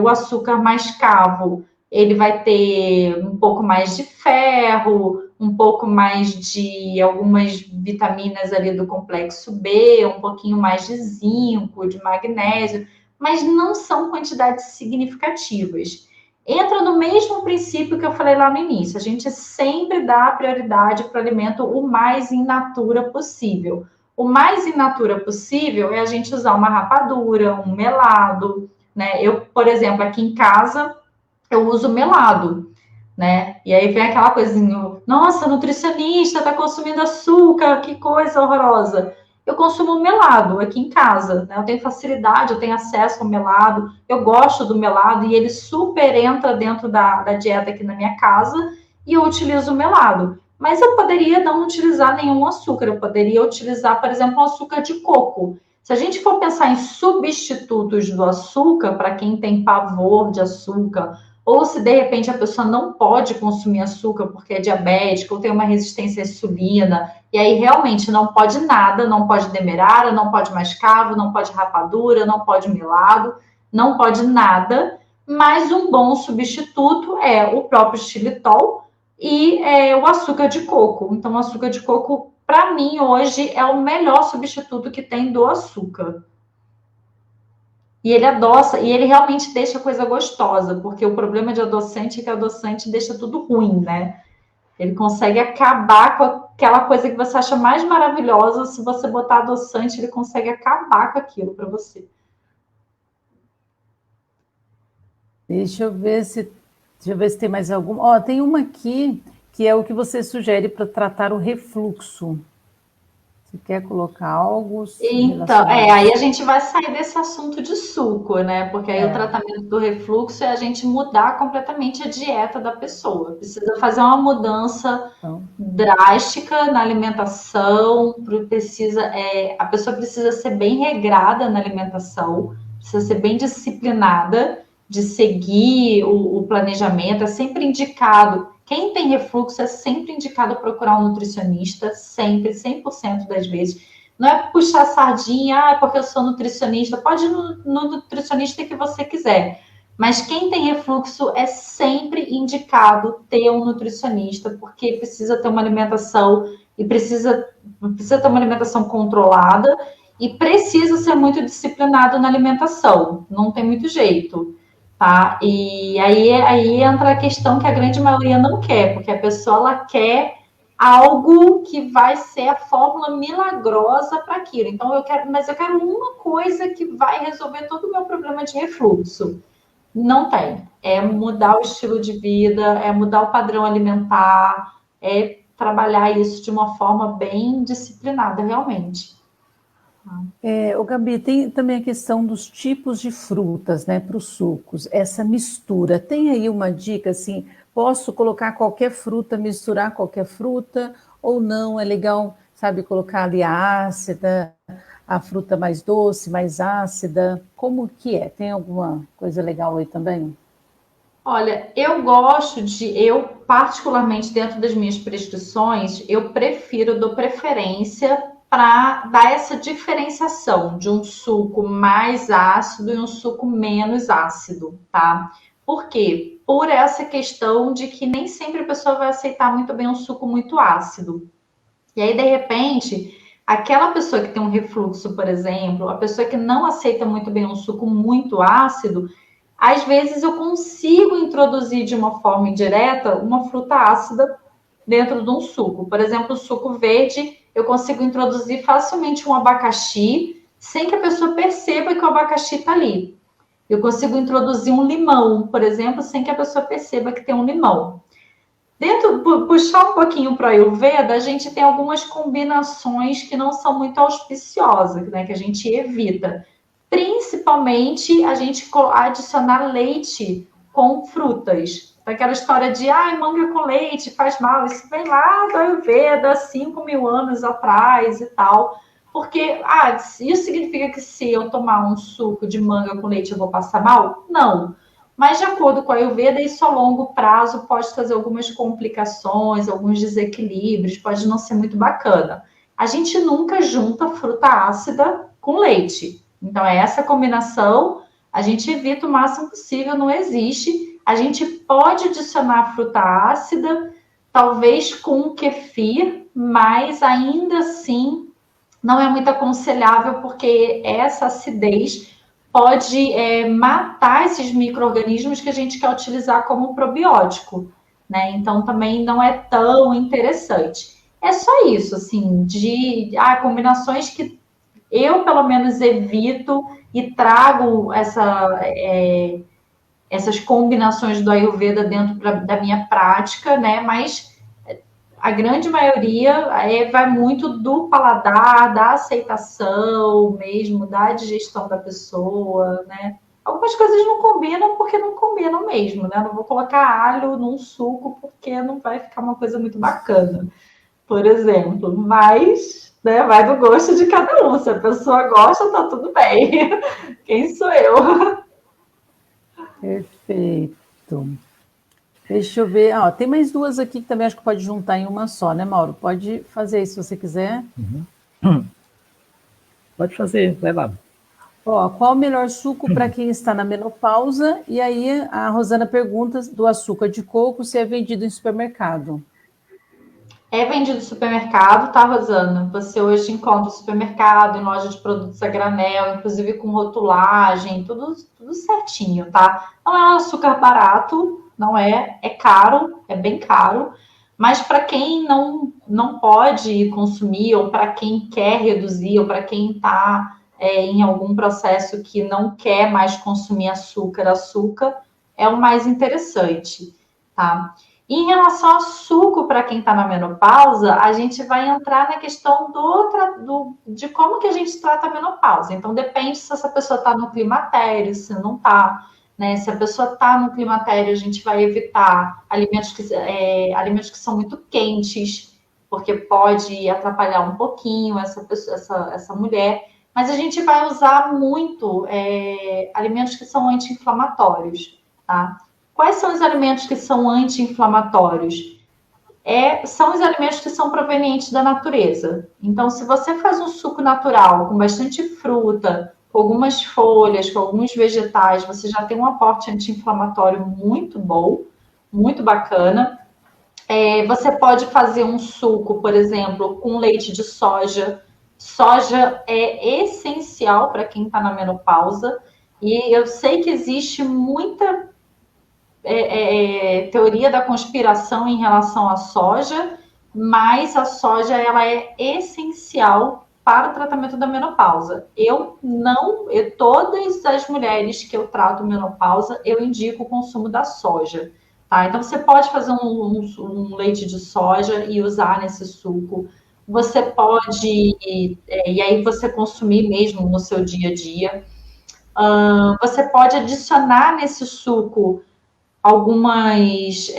o açúcar mascavo, ele vai ter um pouco mais de ferro, um pouco mais de algumas vitaminas ali do complexo B, um pouquinho mais de zinco, de magnésio, mas não são quantidades significativas. Entra no mesmo princípio que eu falei lá no início. A gente sempre dá prioridade para o alimento o mais in natura possível. O mais in natura possível é a gente usar uma rapadura, um melado, né? Eu, por exemplo, aqui em casa, eu uso melado, né? E aí vem aquela coisinha, nossa, nutricionista está consumindo açúcar, que coisa horrorosa. Eu consumo melado aqui em casa, né? Eu tenho facilidade, eu tenho acesso ao melado, eu gosto do melado e ele super entra dentro da dieta aqui na minha casa e eu utilizo o melado. Mas eu poderia não utilizar nenhum açúcar, eu poderia utilizar, por exemplo, um açúcar de coco. Se a gente for pensar em substitutos do açúcar, para quem tem pavor de açúcar, ou se de repente a pessoa não pode consumir açúcar porque é diabética ou tem uma resistência à insulina, e aí realmente não pode nada, não pode demerara, não pode mascavo, não pode rapadura, não pode melado, não pode nada, mas um bom substituto é o próprio xilitol e o açúcar de coco. Então, o açúcar de coco, para mim, hoje é o melhor substituto que tem do açúcar. E ele adoça, e ele realmente deixa a coisa gostosa, porque o problema de adoçante é que adoçante deixa tudo ruim, né? Ele consegue acabar com aquela coisa que você acha mais maravilhosa. Se você botar adoçante, ele consegue acabar com aquilo para você. Deixa eu ver se tem mais alguma. Ó, tem uma aqui que é o que você sugere para tratar o refluxo. Você quer colocar algo? Então, aí a gente vai sair desse assunto de suco, né? Porque aí o tratamento do refluxo é a gente mudar completamente a dieta da pessoa. Precisa fazer uma mudança drástica na alimentação, a pessoa precisa ser bem regrada na alimentação, precisa ser bem disciplinada, de seguir o planejamento, é sempre indicado. Quem tem refluxo é sempre indicado procurar um nutricionista, sempre, 100% das vezes. Não é puxar sardinha, porque eu sou nutricionista. Pode ir no nutricionista que você quiser. Mas quem tem refluxo é sempre indicado ter um nutricionista, porque precisa ter uma alimentação e precisa ter uma alimentação controlada e precisa ser muito disciplinado na alimentação. Não tem muito jeito. tá? E aí entra a questão que a grande maioria não quer, porque a pessoa ela quer algo que vai ser a fórmula milagrosa para aquilo. Então eu quero uma coisa que vai resolver todo o meu problema de refluxo. Não tem. É mudar o estilo de vida, é mudar o padrão alimentar, é trabalhar isso de uma forma bem disciplinada, realmente. Ô Gabi, tem também a questão dos tipos de frutas, né, para os sucos, essa mistura. Tem aí uma dica, assim, posso colocar qualquer fruta, misturar qualquer fruta, ou não? É legal, sabe, colocar ali a ácida, a fruta mais doce, mais ácida. Como que é? Tem alguma coisa legal aí também? Olha, eu particularmente dentro das minhas prescrições, dou preferência para dar essa diferenciação de um suco mais ácido e um suco menos ácido, tá? Por quê? Por essa questão de que nem sempre a pessoa vai aceitar muito bem um suco muito ácido. E aí, de repente, aquela pessoa que tem um refluxo, por exemplo, a pessoa que não aceita muito bem um suco muito ácido, às vezes eu consigo introduzir de uma forma indireta uma fruta ácida dentro de um suco. Por exemplo, o suco verde, eu consigo introduzir facilmente um abacaxi sem que a pessoa perceba que o abacaxi está ali. Eu consigo introduzir um limão, por exemplo, sem que a pessoa perceba que tem um limão. Puxar um pouquinho para a Ayurveda, a gente tem algumas combinações que não são muito auspiciosas, né, que a gente evita. Principalmente a gente adicionar leite com frutas. Aquela história de manga com leite faz mal, isso vem lá do Ayurveda, 5.000 anos atrás e tal. Porque, isso significa que se eu tomar um suco de manga com leite eu vou passar mal? Não. Mas, de acordo com a Ayurveda, isso a longo prazo pode trazer algumas complicações, alguns desequilíbrios, pode não ser muito bacana. A gente nunca junta fruta ácida com leite. Então, é essa combinação, a gente evita o máximo possível, não existe. A gente pode adicionar fruta ácida, talvez com kefir, mas ainda assim não é muito aconselhável, porque essa acidez pode matar esses micro-organismos que a gente quer utilizar como probiótico, né? Então, também não é tão interessante. É só isso, assim, de combinações que eu, pelo menos, evito e trago essas combinações do Ayurveda dentro da minha prática, né? Mas a grande maioria vai muito do paladar, da aceitação mesmo, da digestão da pessoa, né? Algumas coisas não combinam porque não combinam mesmo, né? Não vou colocar alho num suco porque não vai ficar uma coisa muito bacana, por exemplo. Mas, né, vai do gosto de cada um. Se a pessoa gosta, tá tudo bem. Quem sou eu? Perfeito. Deixa eu ver. Tem mais duas aqui que também acho que pode juntar em uma só, né, Mauro? Pode fazer isso se você quiser. Pode fazer, vai lá. Qual o melhor suco para quem está na menopausa? E aí a Rosana pergunta do açúcar de coco se é vendido em supermercado. É vendido no supermercado, tá, Rosana? Você hoje encontra no supermercado, em loja de produtos a granel, inclusive com rotulagem, tudo certinho, tá? Não é um açúcar barato, não é, é caro, é bem caro, mas para quem não pode consumir, ou para quem quer reduzir, ou para quem está em algum processo que não quer mais consumir açúcar, é o mais interessante, tá? Em relação ao suco, para quem está na menopausa, a gente vai entrar na questão de como que a gente trata a menopausa. Então, depende se essa pessoa está no climatério, se não está, né? Se a pessoa está no climatério, a gente vai evitar alimentos que são muito quentes, porque pode atrapalhar um pouquinho essa mulher. Mas a gente vai usar muito alimentos que são anti-inflamatórios, tá? Quais são os alimentos que são anti-inflamatórios? São os alimentos que são provenientes da natureza. Então, se você faz um suco natural com bastante fruta, com algumas folhas, com alguns vegetais, você já tem um aporte anti-inflamatório muito bom, muito bacana. Você pode fazer um suco, por exemplo, com leite de soja. Soja é essencial para quem está na menopausa. E eu sei que existe muita teoria da conspiração em relação à soja, mas a soja ela é essencial para o tratamento da menopausa. Todas as mulheres que eu trato menopausa, eu indico o consumo da soja. Tá? Então, você pode fazer um leite de soja e usar nesse suco. Você pode, e aí você consumir mesmo no seu dia a dia. Você pode adicionar nesse suco algumas.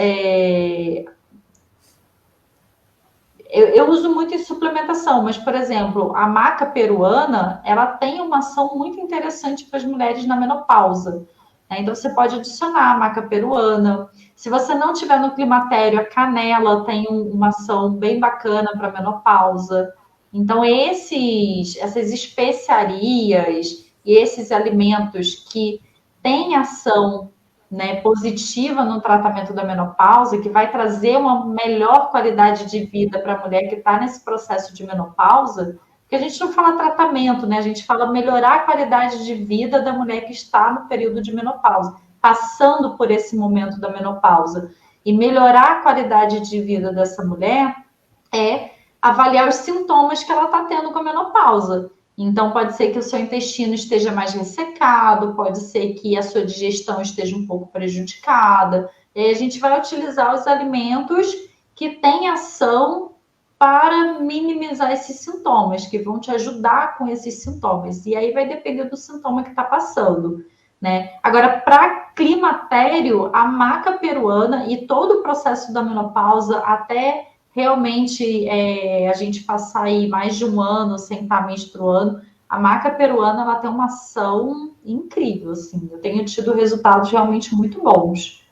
Eu uso muito em suplementação, mas, por exemplo, a maca peruana, ela tem uma ação muito interessante para as mulheres na menopausa. Né? Então, você pode adicionar a maca peruana. Se você não tiver no climatério, a canela tem uma ação bem bacana para menopausa. Então, essas especiarias e esses alimentos que têm ação, né, positiva no tratamento da menopausa, que vai trazer uma melhor qualidade de vida para a mulher que está nesse processo de menopausa, porque a gente não fala tratamento, né? A gente fala melhorar a qualidade de vida da mulher que está no período de menopausa, passando por esse momento da menopausa. E melhorar a qualidade de vida dessa mulher é avaliar os sintomas que ela está tendo com a menopausa. Então, pode ser que o seu intestino esteja mais ressecado, pode ser que a sua digestão esteja um pouco prejudicada. E aí a gente vai utilizar os alimentos que têm ação para minimizar esses sintomas, que vão te ajudar com esses sintomas. E aí vai depender do sintoma que está passando. Né? Agora, para climatério, a maca peruana e todo o processo da menopausa até realmente a gente passar aí mais de um ano sem estar menstruando, a maca peruana ela tem uma ação incrível, assim. Eu tenho tido resultados realmente muito bons.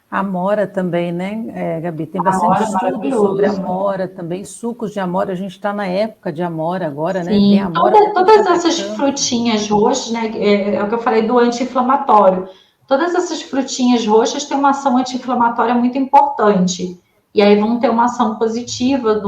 A amora também, né, Gabi? Tem bastante estudo sobre a amora também, sucos de amora. A gente está na época de amora agora, né? Sim, Tem amora todas essas frutinhas roxas, né? É o que eu falei do anti-inflamatório. Todas essas frutinhas roxas têm uma ação anti-inflamatória muito importante. E aí vão ter uma ação positiva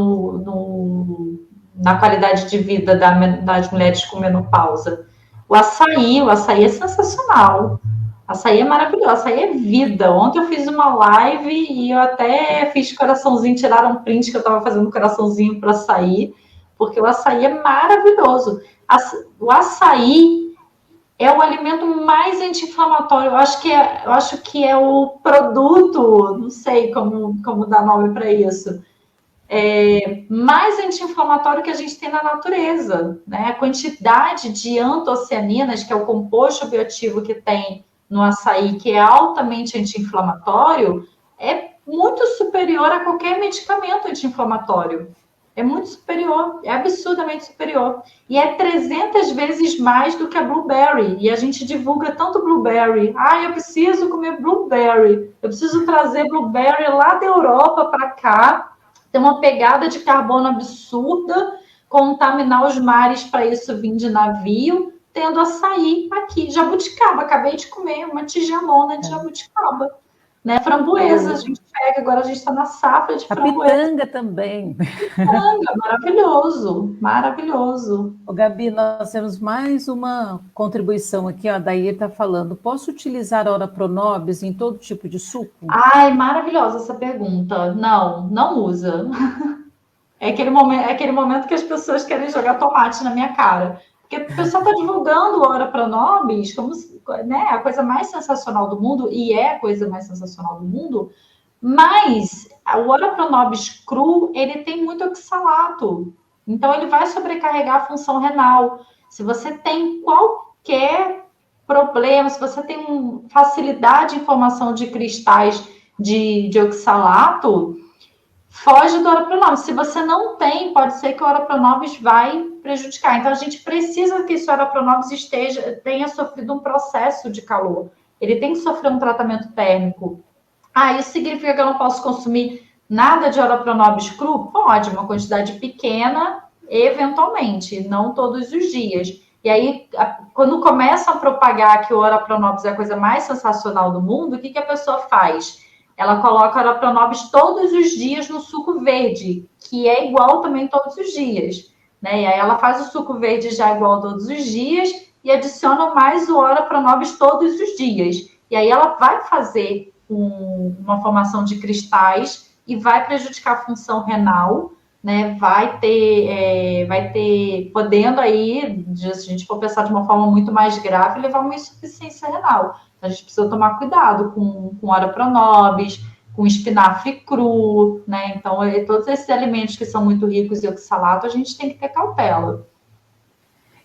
na qualidade de vida das mulheres com menopausa. O açaí é sensacional. Açaí é maravilhoso, açaí é vida. Ontem eu fiz uma live e eu até fiz coraçãozinho, tiraram um print que eu estava fazendo coraçãozinho para açaí, porque o açaí é maravilhoso. O açaí é o alimento mais anti-inflamatório. Eu acho que é o produto, não sei como dar nome para isso, mais anti-inflamatório que a gente tem na natureza. Né? A quantidade de antocianinas, que é o composto bioativo que tem no açaí, que é altamente anti-inflamatório, é muito superior a qualquer medicamento anti-inflamatório. É muito superior, é absurdamente superior. E é 300 vezes mais do que a blueberry. E a gente divulga tanto blueberry. Eu preciso comer blueberry. Eu preciso trazer blueberry lá da Europa para cá. Ter uma pegada de carbono absurda, contaminar os mares para isso vir de navio, tendo açaí aqui. Jabuticaba, acabei de comer uma tigelona de jabuticaba. Né? Framboesa, a gente pega, agora a gente está na safra de framboesa. A pitanga também. Pitanga, maravilhoso, maravilhoso. Gabi, nós temos mais uma contribuição aqui, ó, a Dair está falando, posso utilizar a Ora Pronobis em todo tipo de suco? Maravilhosa essa pergunta. Não usa. É aquele momento que as pessoas querem jogar tomate na minha cara. Porque o pessoal está divulgando o Ora Pronobis como, né, a coisa mais sensacional do mundo, e é a coisa mais sensacional do mundo, mas o Ora Pronobis cru, ele tem muito oxalato. Então, ele vai sobrecarregar a função renal. Se você tem qualquer problema, se você tem facilidade em formação de cristais de oxalato, foge do Ora Pronobis. Se você não tem, pode ser que o Ora Pronobis vai prejudicar. Então, a gente precisa que esse Ora Pronobis tenha sofrido um processo de calor. Ele tem que sofrer um tratamento térmico. Isso significa que eu não posso consumir nada de Ora Pronobis cru? Pode, uma quantidade pequena, eventualmente, não todos os dias. E aí, quando começam a propagar que o Ora Pronobis é a coisa mais sensacional do mundo, o que a pessoa faz? Ela coloca Ora Pronobis todos os dias no suco verde, que é igual também todos os dias. Né? E aí ela faz o suco verde já igual todos os dias e adiciono mais o ora pronobis todos os dias. E aí ela vai fazer uma formação de cristais e vai prejudicar a função renal, né? Vai ter, podendo aí, se a gente for pensar de uma forma muito mais grave, levar uma insuficiência renal. Então, a gente precisa tomar cuidado com ora pronobis, com espinafre cru, né? Então, todos esses alimentos que são muito ricos em oxalato, a gente tem que ter cautela.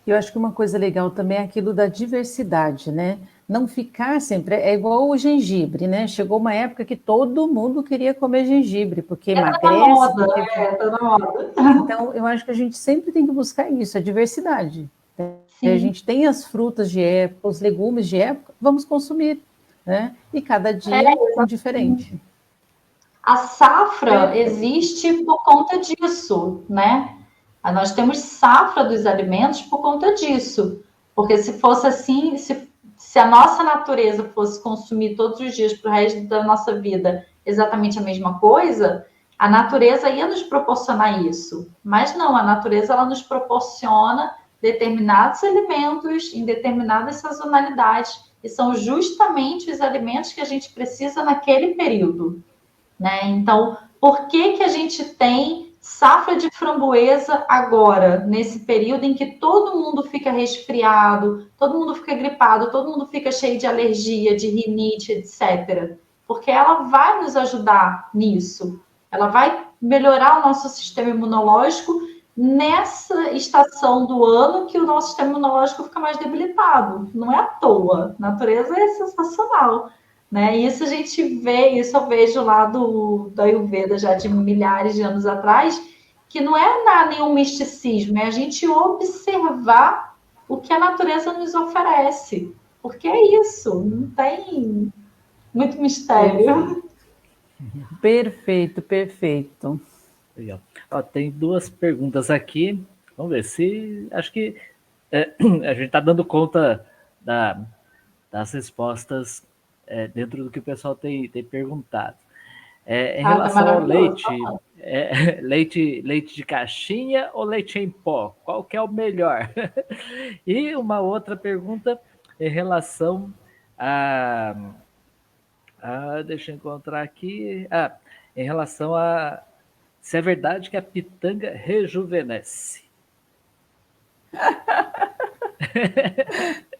Eu acho que uma coisa legal também é aquilo da diversidade, né? Não ficar sempre. É igual o gengibre, né? Chegou uma época que todo mundo queria comer gengibre, porque Tá na emagrece. moda, tá na moda. Então, eu acho que a gente sempre tem que buscar isso, a diversidade. A gente tem as frutas de época, os legumes de época, vamos consumir, né? E cada dia um diferente. A safra existe por conta disso, né? Nós temos safra dos alimentos por conta disso. Porque se fosse assim, se a nossa natureza fosse consumir todos os dias para o resto da nossa vida exatamente a mesma coisa, a natureza ia nos proporcionar isso. Mas não, a natureza ela nos proporciona determinados alimentos em determinadas sazonalidades, e são justamente os alimentos que a gente precisa naquele período. Né? Então, por que a gente tem safra de framboesa agora, nesse período em que todo mundo fica resfriado, todo mundo fica gripado, todo mundo fica cheio de alergia, de rinite, etc. Porque ela vai nos ajudar nisso. Ela vai melhorar o nosso sistema imunológico nessa estação do ano que o nosso sistema imunológico fica mais debilitado. Não é à toa. A natureza é sensacional. Né? Isso a gente vê, isso eu vejo lá da Ayurveda já de milhares de anos atrás, que não é nenhum misticismo, é a gente observar o que a natureza nos oferece. Porque é isso, não tem muito mistério. Perfeito, perfeito. Legal. Ó, tem duas perguntas aqui. Vamos ver se... Acho que a gente está dando conta das respostas dentro do que o pessoal tem perguntado. Em relação ao leite de caixinha ou leite em pó? Qual que é o melhor? E uma outra pergunta em relação deixa eu encontrar aqui. Em relação a se é verdade que a pitanga rejuvenesce.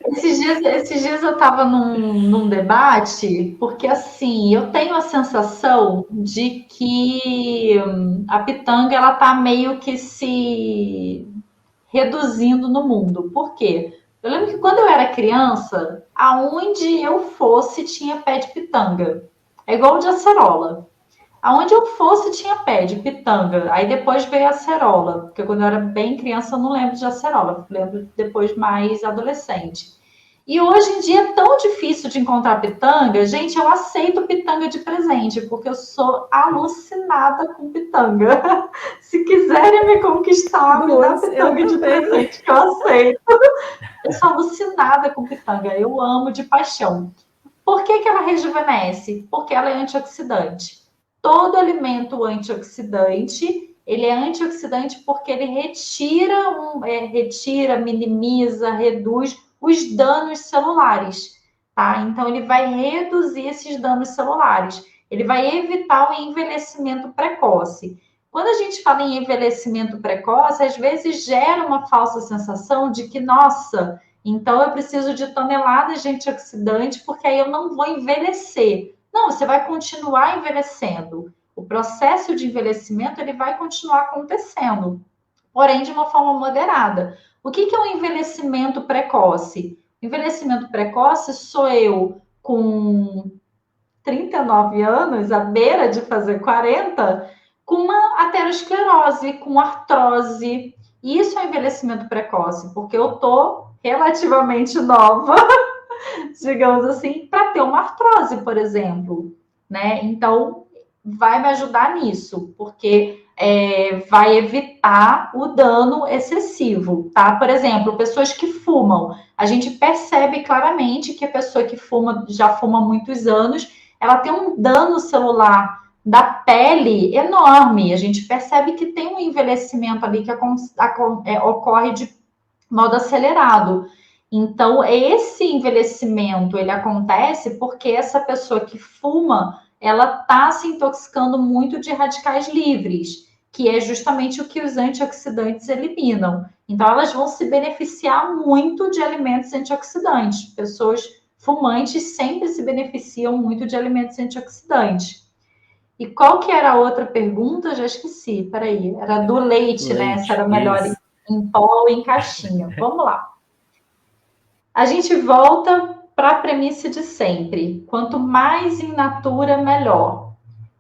Esses dias eu estava num debate, porque assim, eu tenho a sensação de que a pitanga ela está meio que se reduzindo no mundo. Por quê? Eu lembro que quando eu era criança, aonde eu fosse tinha pé de pitanga. É igual o de acerola. Aonde eu fosse tinha pé de pitanga. Aí depois veio a acerola, porque quando eu era bem criança eu não lembro de acerola, lembro depois mais adolescente. E hoje em dia é tão difícil de encontrar pitanga. Gente, eu aceito pitanga de presente, porque eu sou alucinada com pitanga. Se quiserem me conquistar, me dá pitanga de presente, que eu aceito. Eu sou alucinada com pitanga, eu amo de paixão. Por que ela rejuvenesce? Porque ela é antioxidante. Todo alimento antioxidante, ele é antioxidante porque ele retira, minimiza, reduz os danos celulares, tá? Então, ele vai reduzir esses danos celulares. Ele vai evitar o envelhecimento precoce. Quando a gente fala em envelhecimento precoce, às vezes gera uma falsa sensação de que, nossa, então eu preciso de toneladas de antioxidante porque aí eu não vou envelhecer. Não, você vai continuar envelhecendo. O processo de envelhecimento ele vai continuar acontecendo, porém de uma forma moderada. O que é um envelhecimento precoce? Envelhecimento precoce sou eu com 39 anos, à beira de fazer 40, com uma aterosclerose, com artrose. Isso é envelhecimento precoce, porque eu estou relativamente nova, digamos assim, para ter uma artrose, por exemplo, né? Então, vai me ajudar nisso, porque vai evitar o dano excessivo, tá? Por exemplo, pessoas que fumam, a gente percebe claramente que a pessoa que já fuma há muitos anos, ela tem um dano celular da pele enorme. A gente percebe que tem um envelhecimento ali que ocorre de modo acelerado. Então, esse envelhecimento, ele acontece porque essa pessoa que fuma, ela está se intoxicando muito de radicais livres, que é justamente o que os antioxidantes eliminam. Então, elas vão se beneficiar muito de alimentos antioxidantes. Pessoas fumantes sempre se beneficiam muito de alimentos antioxidantes. E qual que era a outra pergunta? Já esqueci, peraí. Era do leite, né? Se Leite, era melhor isso. em pó ou em caixinha. Vamos lá. A gente volta para a premissa de sempre. Quanto mais in natura, melhor.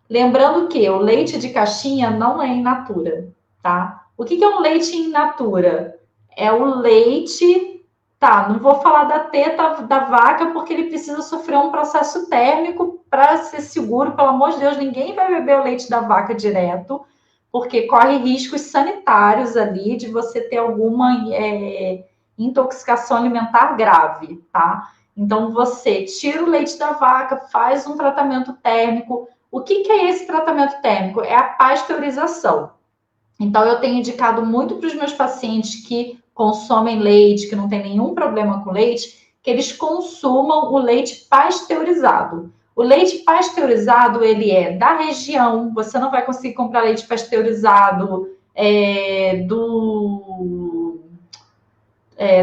Lembrando que o leite de caixinha não é in natura, tá? O que é um leite in natura? É o leite... Tá, não vou falar da teta da vaca porque ele precisa sofrer um processo térmico para ser seguro. Pelo amor de Deus, ninguém vai beber o leite da vaca direto, porque corre riscos sanitários ali de você ter alguma intoxicação alimentar grave, tá? Então, você tira o leite da vaca, faz um tratamento térmico. O que é esse tratamento térmico? É a pasteurização. Então, eu tenho indicado muito para os meus pacientes que consomem leite, que não tem nenhum problema com leite, que eles consumam o leite pasteurizado. O leite pasteurizado, ele é da região, você não vai conseguir comprar leite pasteurizado do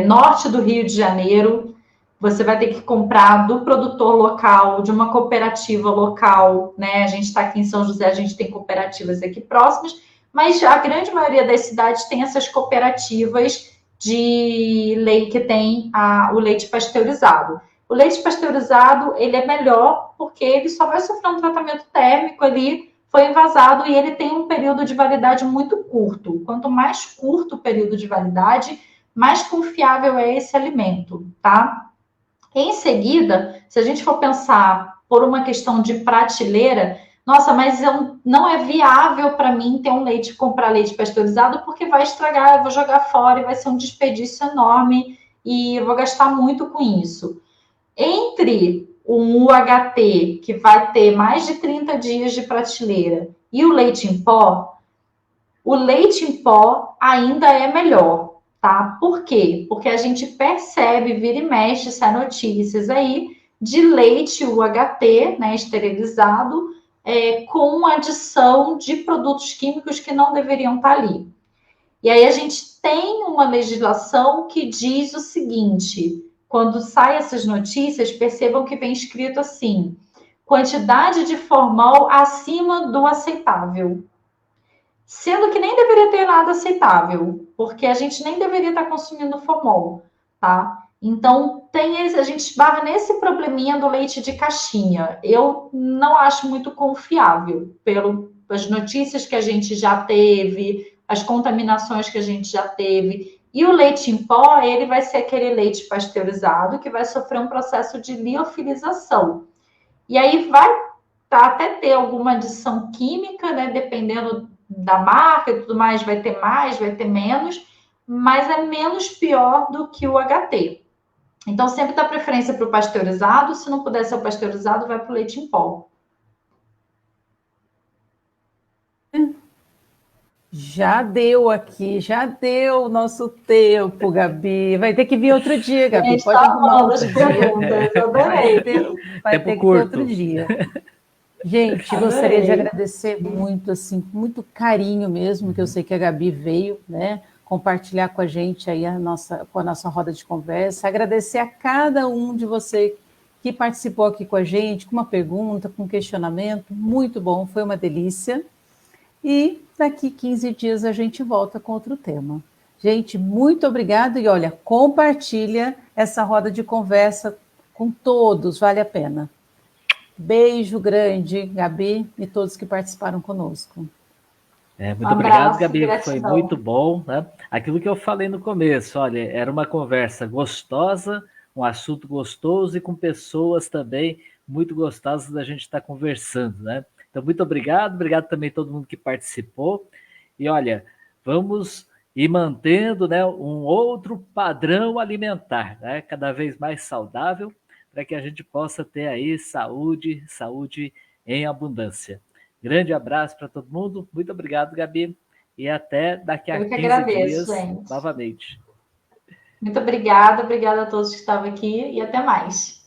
norte do Rio de Janeiro. Você vai ter que comprar do produtor local, de uma cooperativa local, né? A gente está aqui em São José, a gente tem cooperativas aqui próximas, mas a grande maioria das cidades tem essas cooperativas de leite que tem o leite pasteurizado. O leite pasteurizado, ele é melhor porque ele só vai sofrer um tratamento térmico ali, foi envasado e ele tem um período de validade muito curto. Quanto mais curto o período de validade, mais confiável é esse alimento, tá? Em seguida, se a gente for pensar por uma questão de prateleira, nossa, mas não é viável para mim ter um leite, comprar leite pasteurizado, porque vai estragar, eu vou jogar fora e vai ser um desperdício enorme e eu vou gastar muito com isso. Entre um UHT, que vai ter mais de 30 dias de prateleira, e o leite em pó ainda é melhor, tá? Por quê? Porque a gente percebe, vira e mexe, sai notícias aí de leite UHT, né, esterilizado, com adição de produtos químicos que não deveriam estar ali. E aí a gente tem uma legislação que diz o seguinte: quando saem essas notícias, percebam que vem escrito assim: quantidade de formol acima do aceitável. Sendo que nem deveria ter nada aceitável, porque a gente nem deveria estar consumindo formol, tá? Então, a gente esbarra nesse probleminha do leite de caixinha. Eu não acho muito confiável, pelas notícias que a gente já teve, as contaminações que a gente já teve. E o leite em pó, ele vai ser aquele leite pasteurizado que vai sofrer um processo de liofilização. E aí vai até ter alguma adição química, né? Dependendo da marca e tudo mais, vai ter menos, mas é menos pior do que o HT. Então, sempre dá preferência para o pasteurizado. Se não puder ser o pasteurizado, vai para o leite em pó. Já deu aqui, já deu o nosso tempo, Gabi. Vai ter que vir outro dia, Gabi. Gente, Pode tá arrumar amando outro as dia. perguntas, adorei. Vai Tempo ter que ter curto. outro dia. Gente, gostaria de agradecer muito, assim, muito carinho mesmo, que eu sei que a Gabi veio, né, compartilhar com a gente aí com a nossa roda de conversa. Agradecer a cada um de vocês que participou aqui com a gente, com uma pergunta, com um questionamento. Muito bom, foi uma delícia. E daqui 15 dias a gente volta com outro tema. Gente, muito obrigada e olha, compartilha essa roda de conversa com todos, vale a pena. Beijo grande, Gabi, e todos que participaram conosco. Muito obrigado, Gabi, foi muito bom, né? Aquilo que eu falei no começo, olha, era uma conversa gostosa, um assunto gostoso e com pessoas também muito gostosas da gente estar conversando, né? Então, muito obrigado também a todo mundo que participou. E olha, vamos ir mantendo, né, um outro padrão alimentar, né, cada vez mais saudável, para que a gente possa ter aí saúde em abundância. Grande abraço para todo mundo. Muito obrigado, Gabi. E até daqui a 15 dias, gente. novamente. Muito obrigada a todos que estavam aqui e até mais.